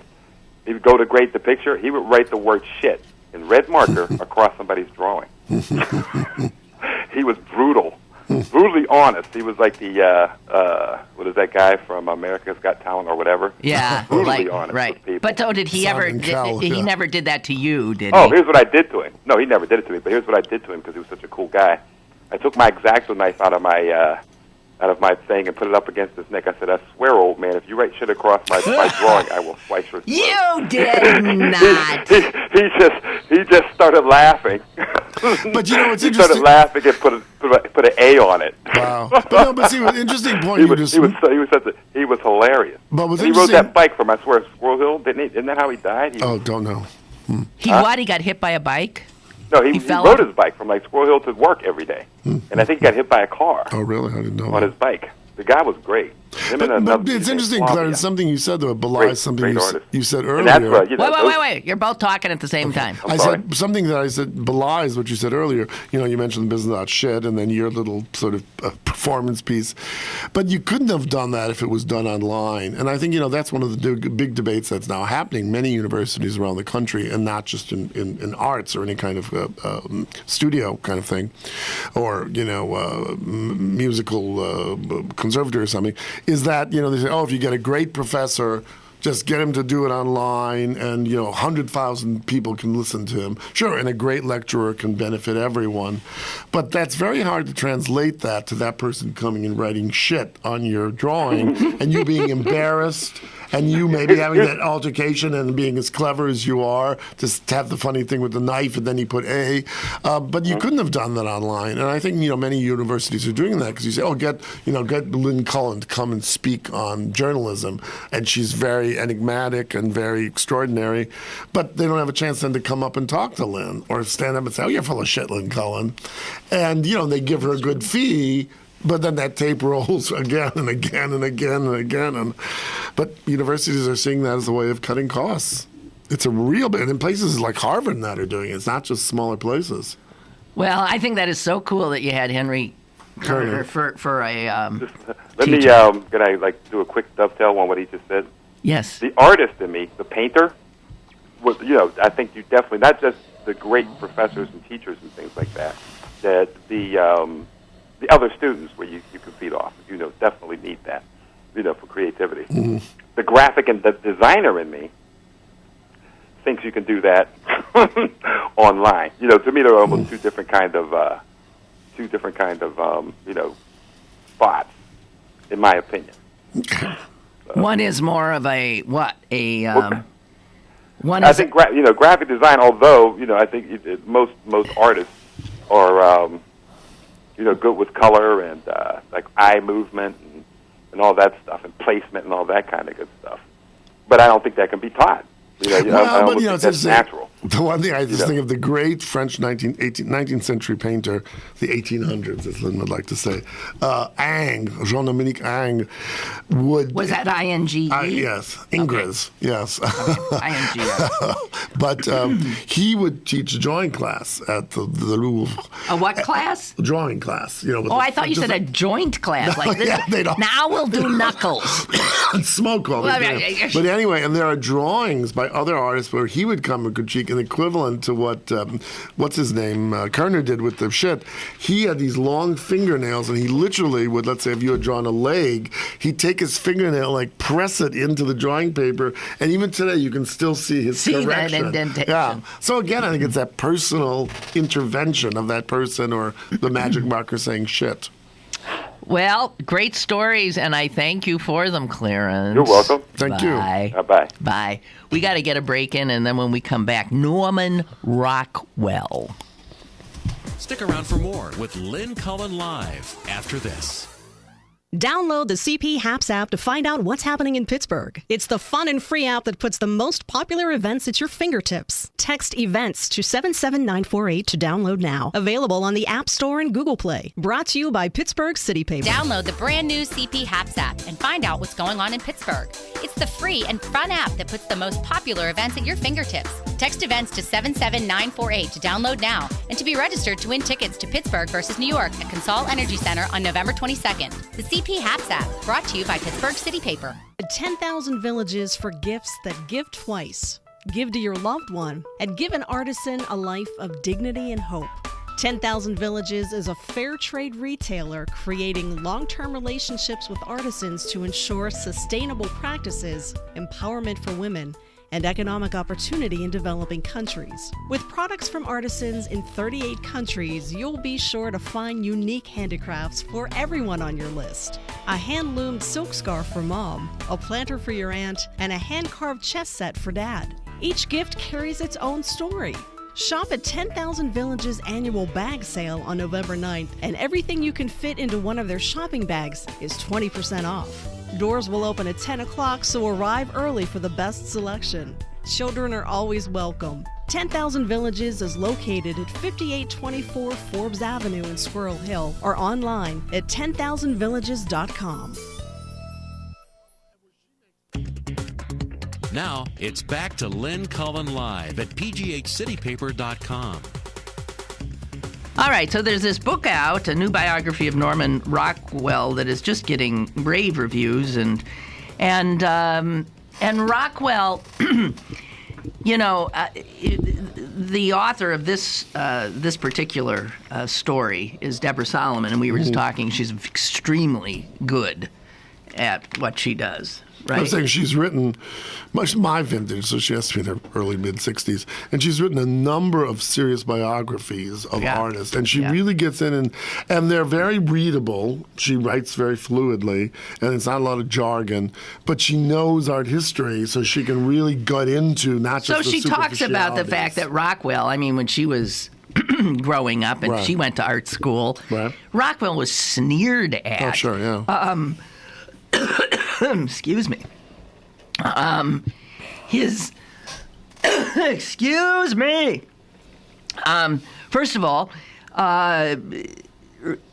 he would go to grade the picture, he would write the word "shit" in red marker across somebody's drawing. He was brutal. Brutally honest. He was like the what is that guy from America's Got Talent or whatever? Yeah, brutally honest with people. But though, did he ever? He never did that to you, did he? Oh, here's what I did to him. No, he never did it to me. But here's what I did to him because he was such a cool guy. I took my X-Acto knife out of my thing and put it up against his neck. I said, "I swear, old man, if you write shit across my drawing, I will slice your throat." You did not. He just started laughing. But you know what's interesting? He started laughing and put an A on it. Wow. But see, an interesting point. He was hilarious. But what's he rode that bike from, I swear, Squirrel Hill. Isn't that how he died? Don't know. He got hit by a bike? No, he rode his bike from like Squirrel Hill to work every day, and I think he got hit by a car. Oh, really? I didn't know. On his bike. The guy was great. But it's interesting, Clarence, something you said, though, it belies something you said earlier. And that's wait. You're both talking at the same time. I said something that I said belies what you said earlier. You know, you mentioned the business about shit and then your little sort of performance piece. But you couldn't have done that if it was done online. And I think, you know, that's one of the big debates that's now happening. Many universities around the country, and not just in arts or any kind of studio kind of thing, or, you know, musical conservatory or something, is that, you know, they say, oh, if you get a great professor, just get him to do it online and, you know, 100,000 people can listen to him. Sure, and a great lecturer can benefit everyone. But that's very hard to translate that to that person coming and writing shit on your drawing and you being embarrassed and you maybe having that altercation and being as clever as you are, just to have the funny thing with the knife and then you put A. But you couldn't have done that online. And I think, you know, many universities are doing that because you say, oh, get Lynn Cullen to come and speak on journalism. And she's very enigmatic and very extraordinary. But they don't have a chance then to come up and talk to Lynn or stand up and say, oh, you're full of shit, Lynn Cullen. And, you know, they give her a good fee. But then that tape rolls again and again and again and again. But universities are seeing that as a way of cutting costs. It's a real bit. And places like Harvard that are doing it. It's not just smaller places. Well, I think that is so cool that you had Henry Kerner for a Let me, can I like do a quick dovetail on what he just said? Yes. The artist in me, the painter, was, you know, I think you definitely, not just the great professors and teachers and things like that, that the other students where you can feed off, you know, definitely need that, you know, for creativity. Mm-hmm. The graphic and the designer in me thinks you can do that online. You know, to me, they're almost two different kind of, you know, spots, in my opinion. One is more of a what? One. I think graphic design. Although, you know, I think most artists are you know, good with color and like eye movement and all that stuff and placement and all that kind of good stuff. But I don't think that can be taught. You know, I don't think that's natural. The one thing I just think of the great French 19th century painter, the 1800s, as Lynn would like to say, Ingres, Jean-Dominique Ingres, would... Was that I-N-G-E? Yes, Ingres, okay. Yes. Okay. I-N-G-E. But he would teach a drawing class at the Louvre. A what class? A drawing class. You know. I thought you said a joint class. Like this. Yeah, they don't. Now we'll do knuckles. And smoke all the time. But anyway, and there are drawings by other artists where he would come and critique an equivalent to what, what's his name, Kerner did with the shit. He had these long fingernails, and he literally would, let's say if you had drawn a leg, he'd take his fingernail, like press it into the drawing paper, and even today you can still see his correction. That indentation. Yeah. So again, I think it's that personal intervention of that person or the magic marker saying shit. Well, great stories, and I thank you for them, Clarence. You're welcome. Thank you. Bye-bye. Bye. We got to get a break in, and then when we come back, Norman Rockwell. Stick around for more with Lynn Cullen Live after this. Download the CP Haps app to find out what's happening in Pittsburgh. It's the fun and free app that puts the most popular events at your fingertips. Text events to 77948 to download now. Available on the App Store and Google Play. Brought to you by Pittsburgh City Paper. Download the brand new CP Haps app and find out what's going on in Pittsburgh. It's the free and fun app that puts the most popular events at your fingertips. Text events to 77948 to download now and to be registered to win tickets to Pittsburgh versus New York at Consol Energy Center on November 22nd. The CP Haps app, brought to you by Pittsburgh City Paper. 10,000 villages for gifts that give twice. Give to your loved one and give an artisan a life of dignity and hope. 10,000 Villages is a fair trade retailer creating long-term relationships with artisans to ensure sustainable practices, empowerment for women, and economic opportunity in developing countries. With products from artisans in 38 countries, you'll be sure to find unique handicrafts for everyone on your list. A hand-loomed silk scarf for mom, a planter for your aunt, and a hand-carved chess set for dad. Each gift carries its own story. Shop at 10,000 Villages' annual bag sale on November 9th, and everything you can fit into one of their shopping bags is 20% off. Doors will open at 10 o'clock, so arrive early for the best selection. Children are always welcome. 10,000 Villages is located at 5824 Forbes Avenue in Squirrel Hill or online at 10,000villages.com. Now, it's back to Lynn Cullen Live at pghcitypaper.com. All right, so there's this book out, a new biography of Norman Rockwell that is just getting rave reviews, and Rockwell, you know, the author of this particular story is Deborah Solomon, and we were just talking. She's extremely good at what she does. Right. I'm saying she's written much my vintage, so she has to be in her early mid-60s, and she's written a number of serious biographies of artists, and she really gets in, and they're very readable. She writes very fluidly, and it's not a lot of jargon, but she knows art history, so she can really gut into not just So she talks about the fact that Rockwell, I mean, when she was growing up and she went to art school, Rockwell was sneered at. Oh, sure, yeah. Excuse me. Excuse me. First of all,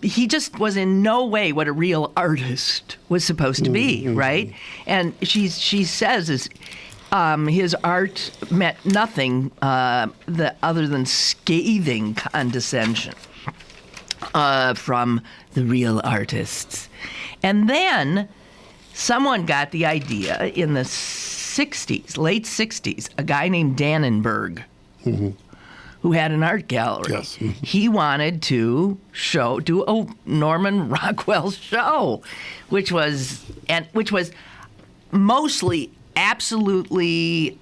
he just was in no way what a real artist was supposed to be, right? And she says his art meant nothing other than scathing condescension from the real artists. And then someone got the idea in the 60s, late 60s, a guy named Dannenberg, who had an art gallery. Yes. He wanted to do a Norman Rockwell show, which was mostly absolutely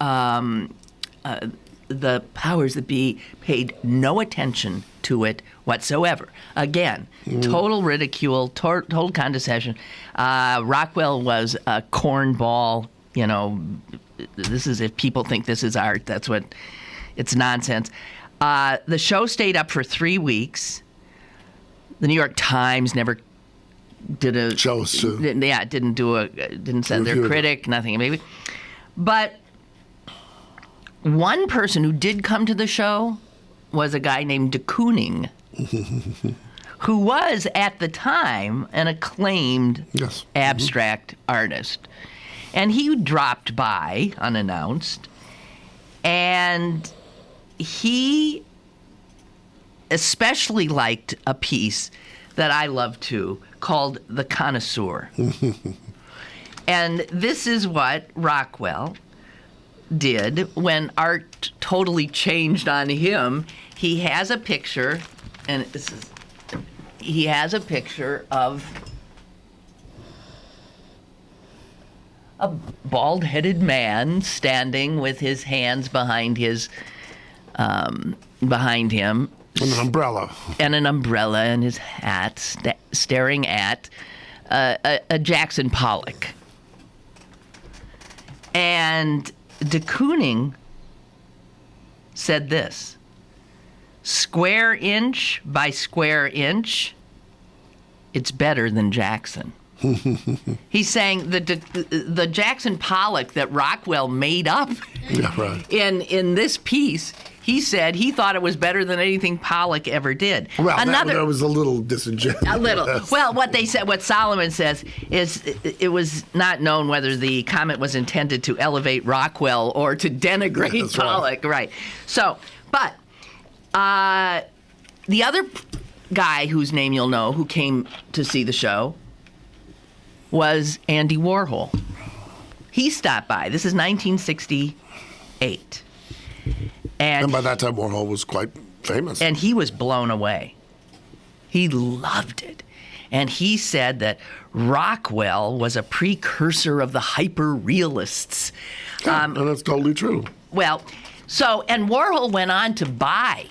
the powers that be paid no attention to it whatsoever. Again, total ridicule, total condescension. Rockwell was a cornball. You know, this is, if people think this is art, that's what, it's nonsense. The show stayed up for 3 weeks. The New York Times never did a show. Didn't send their critic, nothing maybe. But one person who did come to the show was a guy named de Kooning, who was at the time an acclaimed abstract artist. And he dropped by unannounced, and he especially liked a piece that I love too, called The Connoisseur. And this is what Rockwell did when art totally changed on him. He has a picture, and he has a picture of a bald-headed man standing with his hands behind him, And an umbrella. And an umbrella and his hat, staring at a Jackson Pollock. And de Kooning said this: square inch by square inch, it's better than Jackson. He's saying the Jackson Pollock that Rockwell made up in this piece, he said he thought it was better than anything Pollock ever did. Well, that was a little disingenuous. A little. Well, what Solomon says is it was not known whether the comment was intended to elevate Rockwell or to denigrate Pollock. Right. So, but the other guy whose name you'll know who came to see the show was Andy Warhol. He stopped by. This is 1968. And by that time, Warhol was quite famous. And he was blown away. He loved it. And he said that Rockwell was a precursor of the hyper-realists. And that's totally true. Well, and Warhol went on to buy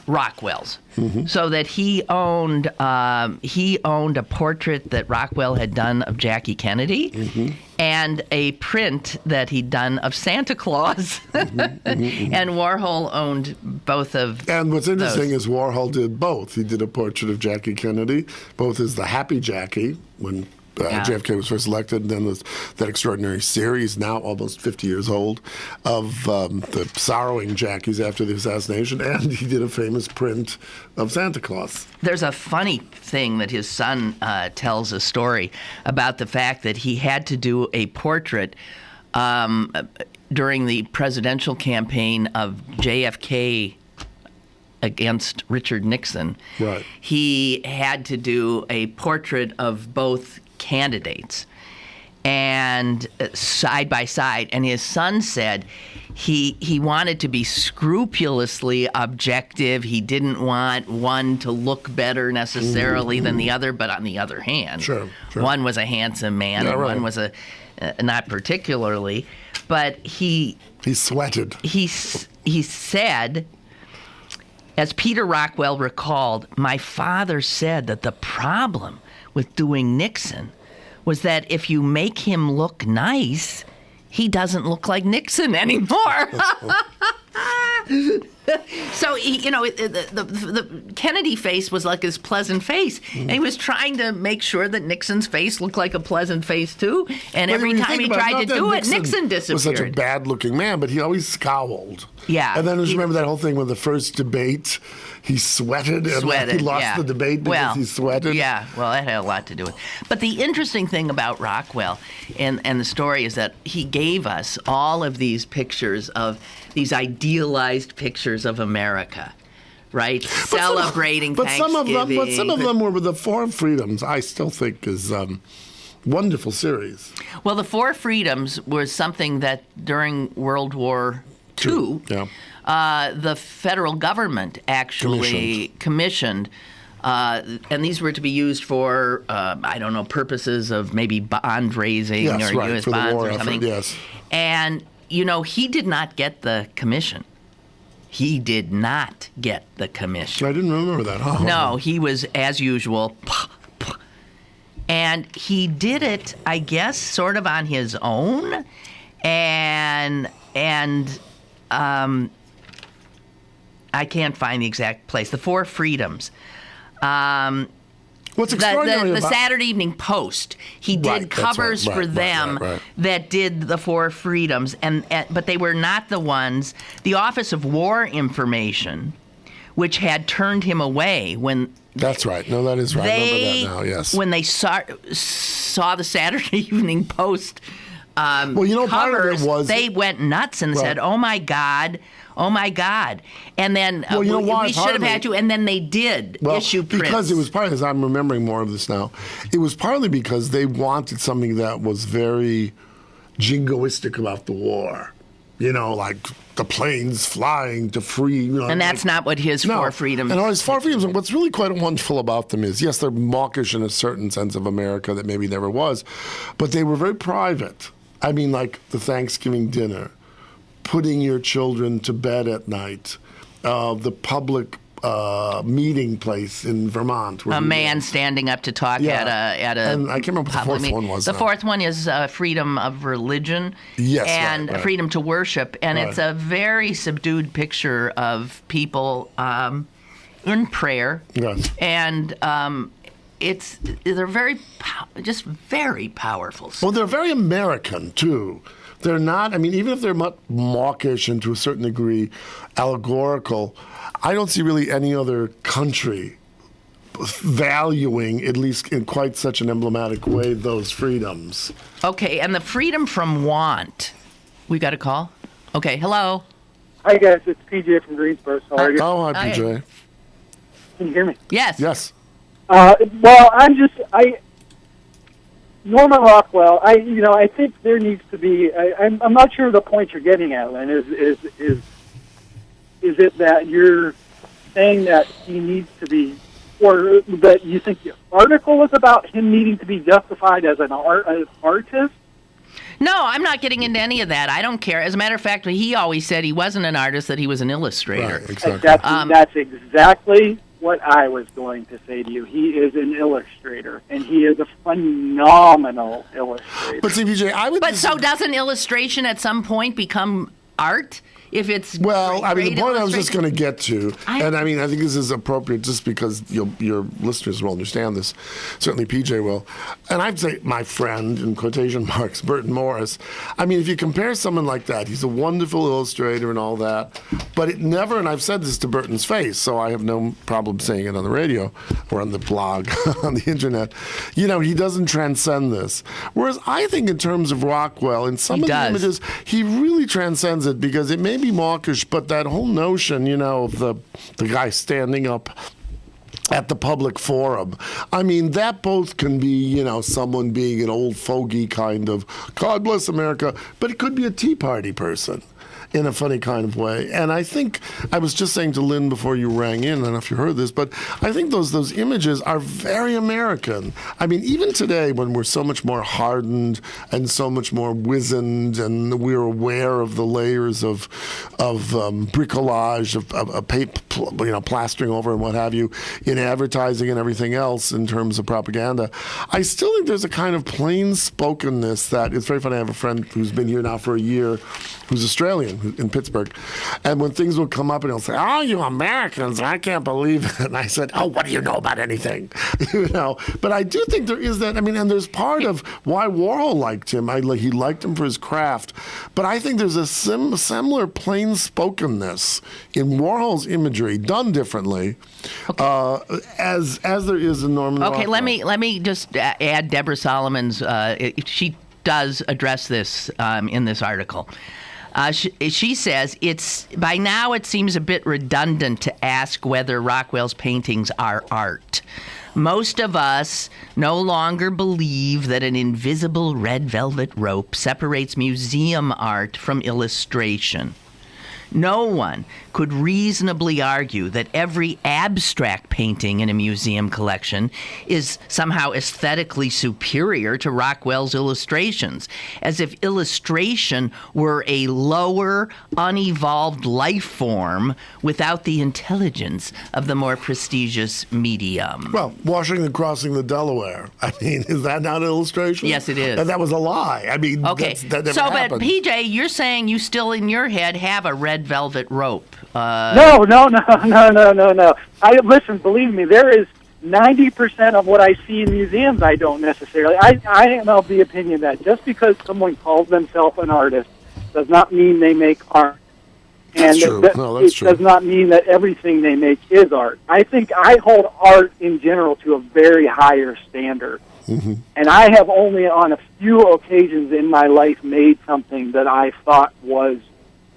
Rockwell's, so that he owned a portrait that Rockwell had done of Jackie Kennedy, and a print that he'd done of Santa Claus, and Warhol owned both of. And what's interesting is Warhol did both. He did a portrait of Jackie Kennedy, both as the Happy Jackie when JFK was first elected, and then there's that extraordinary series, now almost 50 years old, of the sorrowing Jackies after the assassination, and he did a famous print of Santa Claus. There's a funny thing that his son tells a story about the fact that he had to do a portrait during the presidential campaign of JFK against Richard Nixon. Right. He had to do a portrait of both candidates and side by side, and his son said he wanted to be scrupulously objective. He didn't want one to look better necessarily than the other, but on the other hand, one was a handsome man and one was a not particularly, but he sweated. He said, as Peter Rockwell recalled, my father said that the problem with doing Nixon was that if you make him look nice, he doesn't look like Nixon anymore. So, the Kennedy face was like his pleasant face. And he was trying to make sure that Nixon's face looked like a pleasant face, too. And every time he tried to do it, Nixon disappeared. Was such a bad-looking man, but he always scowled. Yeah. And then remember that whole thing with the first debate? He sweated and he lost the debate because he sweated. Yeah, well, that had a lot to do with it. But the interesting thing about Rockwell and the story is that he gave us all of these pictures of these idealized pictures of America, right? Celebrating Thanksgiving. But some of them were with the Four Freedoms, I still think is wonderful series. Well, the Four Freedoms was something that during World War II, the federal government actually commissioned, and these were to be used for, purposes of maybe bond raising or U.S. bonds or something. And, he did not get the commission. He did not get the commission. I didn't remember that. Oh. No, he was, as usual, and he did it, I guess, sort of on his own, and I can't find the exact place. The Four Freedoms. What's extraordinary the Saturday Evening Post. He did covers for them that did the Four Freedoms, but they were not the ones. The Office of War Information, which had turned him away when. That's right. No, that is right. I remember that now. Yes. When they saw the Saturday Evening Post. Part of it was they went nuts and said, "Oh my God." And then we should have had to, and then they did issue prints. Because it was partly, as I'm remembering more of this now, it was partly because they wanted something that was very jingoistic about the war. Like the planes flying to free. And that's not what his Four Freedoms. And his Four Freedoms, what's really quite wonderful about them is, yes, they're mawkish in a certain sense of America that maybe never was, but they were very private. I mean, like the Thanksgiving dinner, putting your children to bed at night, the public meeting place in Vermont. A man standing up to talk at a. And I can't remember what the fourth one was. The fourth one is freedom of religion. Yes, and right. freedom to worship, and it's a very subdued picture of people in prayer. Yes. And they're very powerful. Well, they're very American too. They're not. I mean, even if they're mawkish and to a certain degree allegorical, I don't see really any other country valuing, at least in quite such an emblematic way, those freedoms. Okay, and the freedom from want. We got a call? Okay, hello. Hi, guys. It's PJ from Greensburg. How are you? Oh, hi, PJ. Can you hear me? Yes. Yes. Well, Norman Rockwell, I think there needs to be, I'm not sure the point you're getting at, Lynn, is it that you're saying that he needs to be, or that you think the article was about him needing to be justified as an artist? No, I'm not getting into any of that. I don't care. As a matter of fact, he always said he wasn't an artist, that he was an illustrator. Right, exactly. That's exactly what I was going to say to you. He is an illustrator, and he is a phenomenal illustrator. But see, PJ, But so doesn't illustration at some point become art? If it's the point I was just going to get to, I think this is appropriate just because your listeners will understand this. Certainly PJ will. And I'd say my friend, in quotation marks, Burton Morris. I mean, if you compare someone like that, he's a wonderful illustrator and all that, but it never, and I've said this to Burton's face, so I have no problem saying it on the radio or on the blog, on the internet, he doesn't transcend this. Whereas I think in terms of Rockwell, in some of the images, he really transcends it because it may be mawkish, but that whole notion, of the guy standing up at the public forum, I mean, that both can be, someone being an old fogey kind of, God bless America, but it could be a Tea Party person in a funny kind of way. And I think, I was just saying to Lynn before you rang in, I don't know if you heard this, but I think those images are very American. I mean, even today when we're so much more hardened and so much more wizened and we're aware of the layers of bricolage, of paper, plastering over and what have you, in advertising and everything else in terms of propaganda, I still think there's a kind of plain-spokenness that, it's very funny, I have a friend who's been here now for a year, who's Australian, in Pittsburgh, and when things will come up and he'll say, "Oh, you Americans, I can't believe it," and I said, "Oh, what do you know about anything?" But I do think there is that, and there's part of why Warhol liked him. He liked him for his craft, but I think there's a similar plain-spokenness in Warhol's imagery, done differently, as there is in Norman Rockwell. Okay, let me just add Deborah Solomon's, she does address this in this article. She says, by now it seems a bit redundant to ask whether Rockwell's paintings are art. Most of us no longer believe that an invisible red velvet rope separates museum art from illustration. No one could reasonably argue that every abstract painting in a museum collection is somehow aesthetically superior to Rockwell's illustrations, as if illustration were a lower, unevolved life form without the intelligence of the more prestigious medium. Well, Washington crossing the Delaware. I mean, is that not an illustration? Yes, it is. And that was a lie. I mean, okay. that never happened. But PJ, you're saying you still in your head have a red velvet rope. No. Listen, believe me, there is 90% of what I see in museums I don't necessarily. I am of the opinion that just because someone calls themselves an artist does not mean they make art. That's true. It does not mean that everything they make is art. I think I hold art in general to a very higher standard. Mm-hmm. And I have only on a few occasions in my life made something that I thought was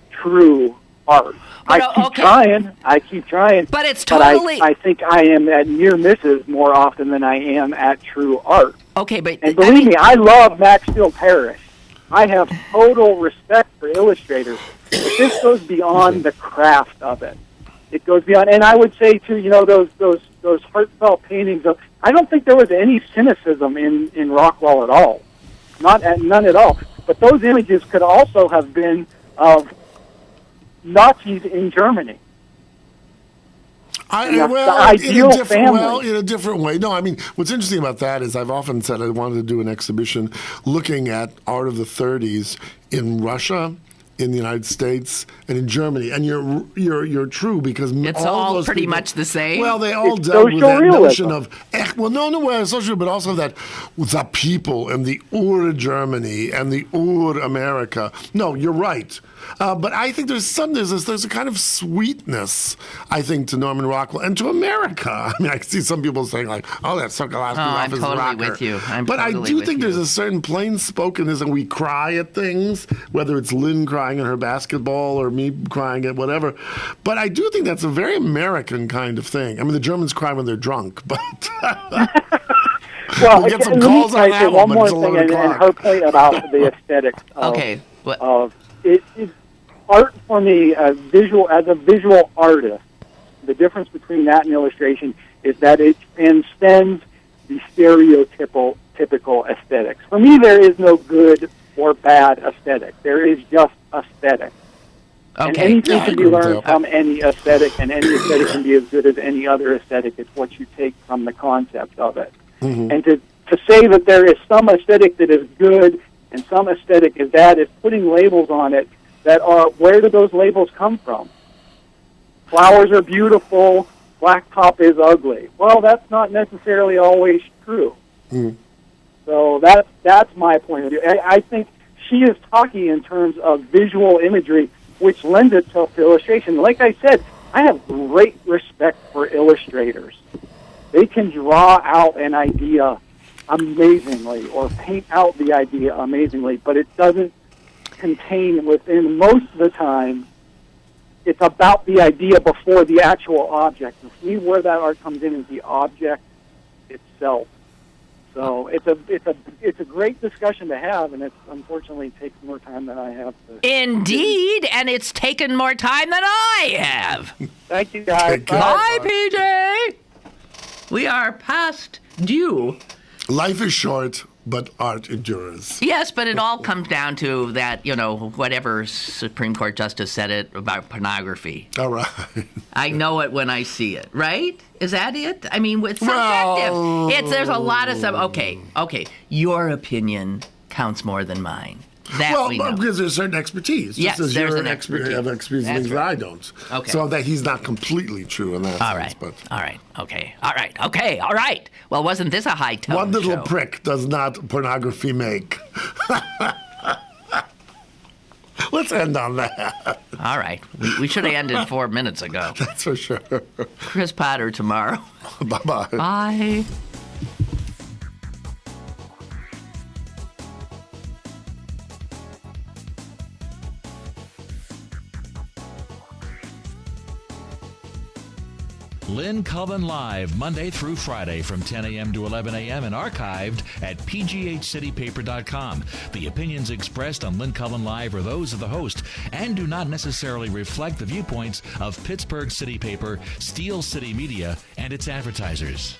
true art. I keep trying. But it's totally... But I think I am at near misses more often than I am at true art. Okay, but... And believe me, I love Max Steele Parrish. I have total respect for illustrators. But this goes beyond the craft of it. It goes beyond... And I would say, too, those heartfelt paintings of... I don't think there was any cynicism in Rockwell at all. None at all. But those images could also have been of Nazis in Germany. the ideal family. Well, in a different way. No, I mean, what's interesting about that is I've often said I wanted to do an exhibition looking at art of the 30s in Russia, in the United States, and in Germany. And you're true, because it's all those pretty much the same. Well, they all dealt with that notion of social, but also that the people and the Ur Germany and the Ur America. No, you're right. But I think there's a kind of sweetness, I think, to Norman Rockwell and to America. I mean, I see some people saying like, "Oh, that's Sokolowski off his rocker." I'm totally with you. But I do think there's a certain plain-spokenness, and we cry at things, whether it's Lynn crying at her basketball or me crying at whatever. But I do think that's a very American kind of thing. I mean, the Germans cry when they're drunk, but well, we'll get some calls on that one more thing, and her point about the aesthetics. Of it art for me, as a visual artist, the difference between that and illustration is that it transcends the stereotypical aesthetics. For me, there is no good or bad aesthetic. There is just aesthetic. Okay. And anything can be learned from any aesthetic, and any aesthetic can be as good as any other aesthetic. It's what you take from the concept of it. Mm-hmm. And to say that there is some aesthetic that is good and some aesthetic is bad is putting labels on it that are, where do those labels come from? Flowers are beautiful, blacktop is ugly. Well, that's not necessarily always true. Mm. So that's my point of view. I think she is talking in terms of visual imagery, which lends itself to illustration. Like I said, I have great respect for illustrators. They can draw out an idea amazingly or paint out the idea amazingly, but it doesn't contain within, most of the time, it's about the idea before the actual object. And for me, where that art comes in is the object itself. So it's a great discussion to have, and it unfortunately takes more time than I have to. Indeed, and it's taken more time than I have. Thank you, guys. Bye, PJ. We are past due. Life is short, but art endures. Yes, but it all comes down to that, whatever Supreme Court justice said it about pornography. All right. I know it when I see it, right? Is that it? I mean, it's subjective. There's a lot of stuff. Okay. Your opinion counts more than mine. That we know. Because there's certain expertise. Yes, just as there's you're an expertise. Have expertise in things that I don't. Okay. So that he's not completely true in that sense. All right. Well, wasn't this a high tone One little show? prick does not pornography make. Let's end on that. All right. We should have ended 4 minutes ago. That's for sure. Chris Potter tomorrow. Bye-bye. Bye. Lynn Cullen Live, Monday through Friday from 10 a.m. to 11 a.m. and archived at pghcitypaper.com. The opinions expressed on Lynn Cullen Live are those of the host and do not necessarily reflect the viewpoints of Pittsburgh City Paper, Steel City Media, and its advertisers.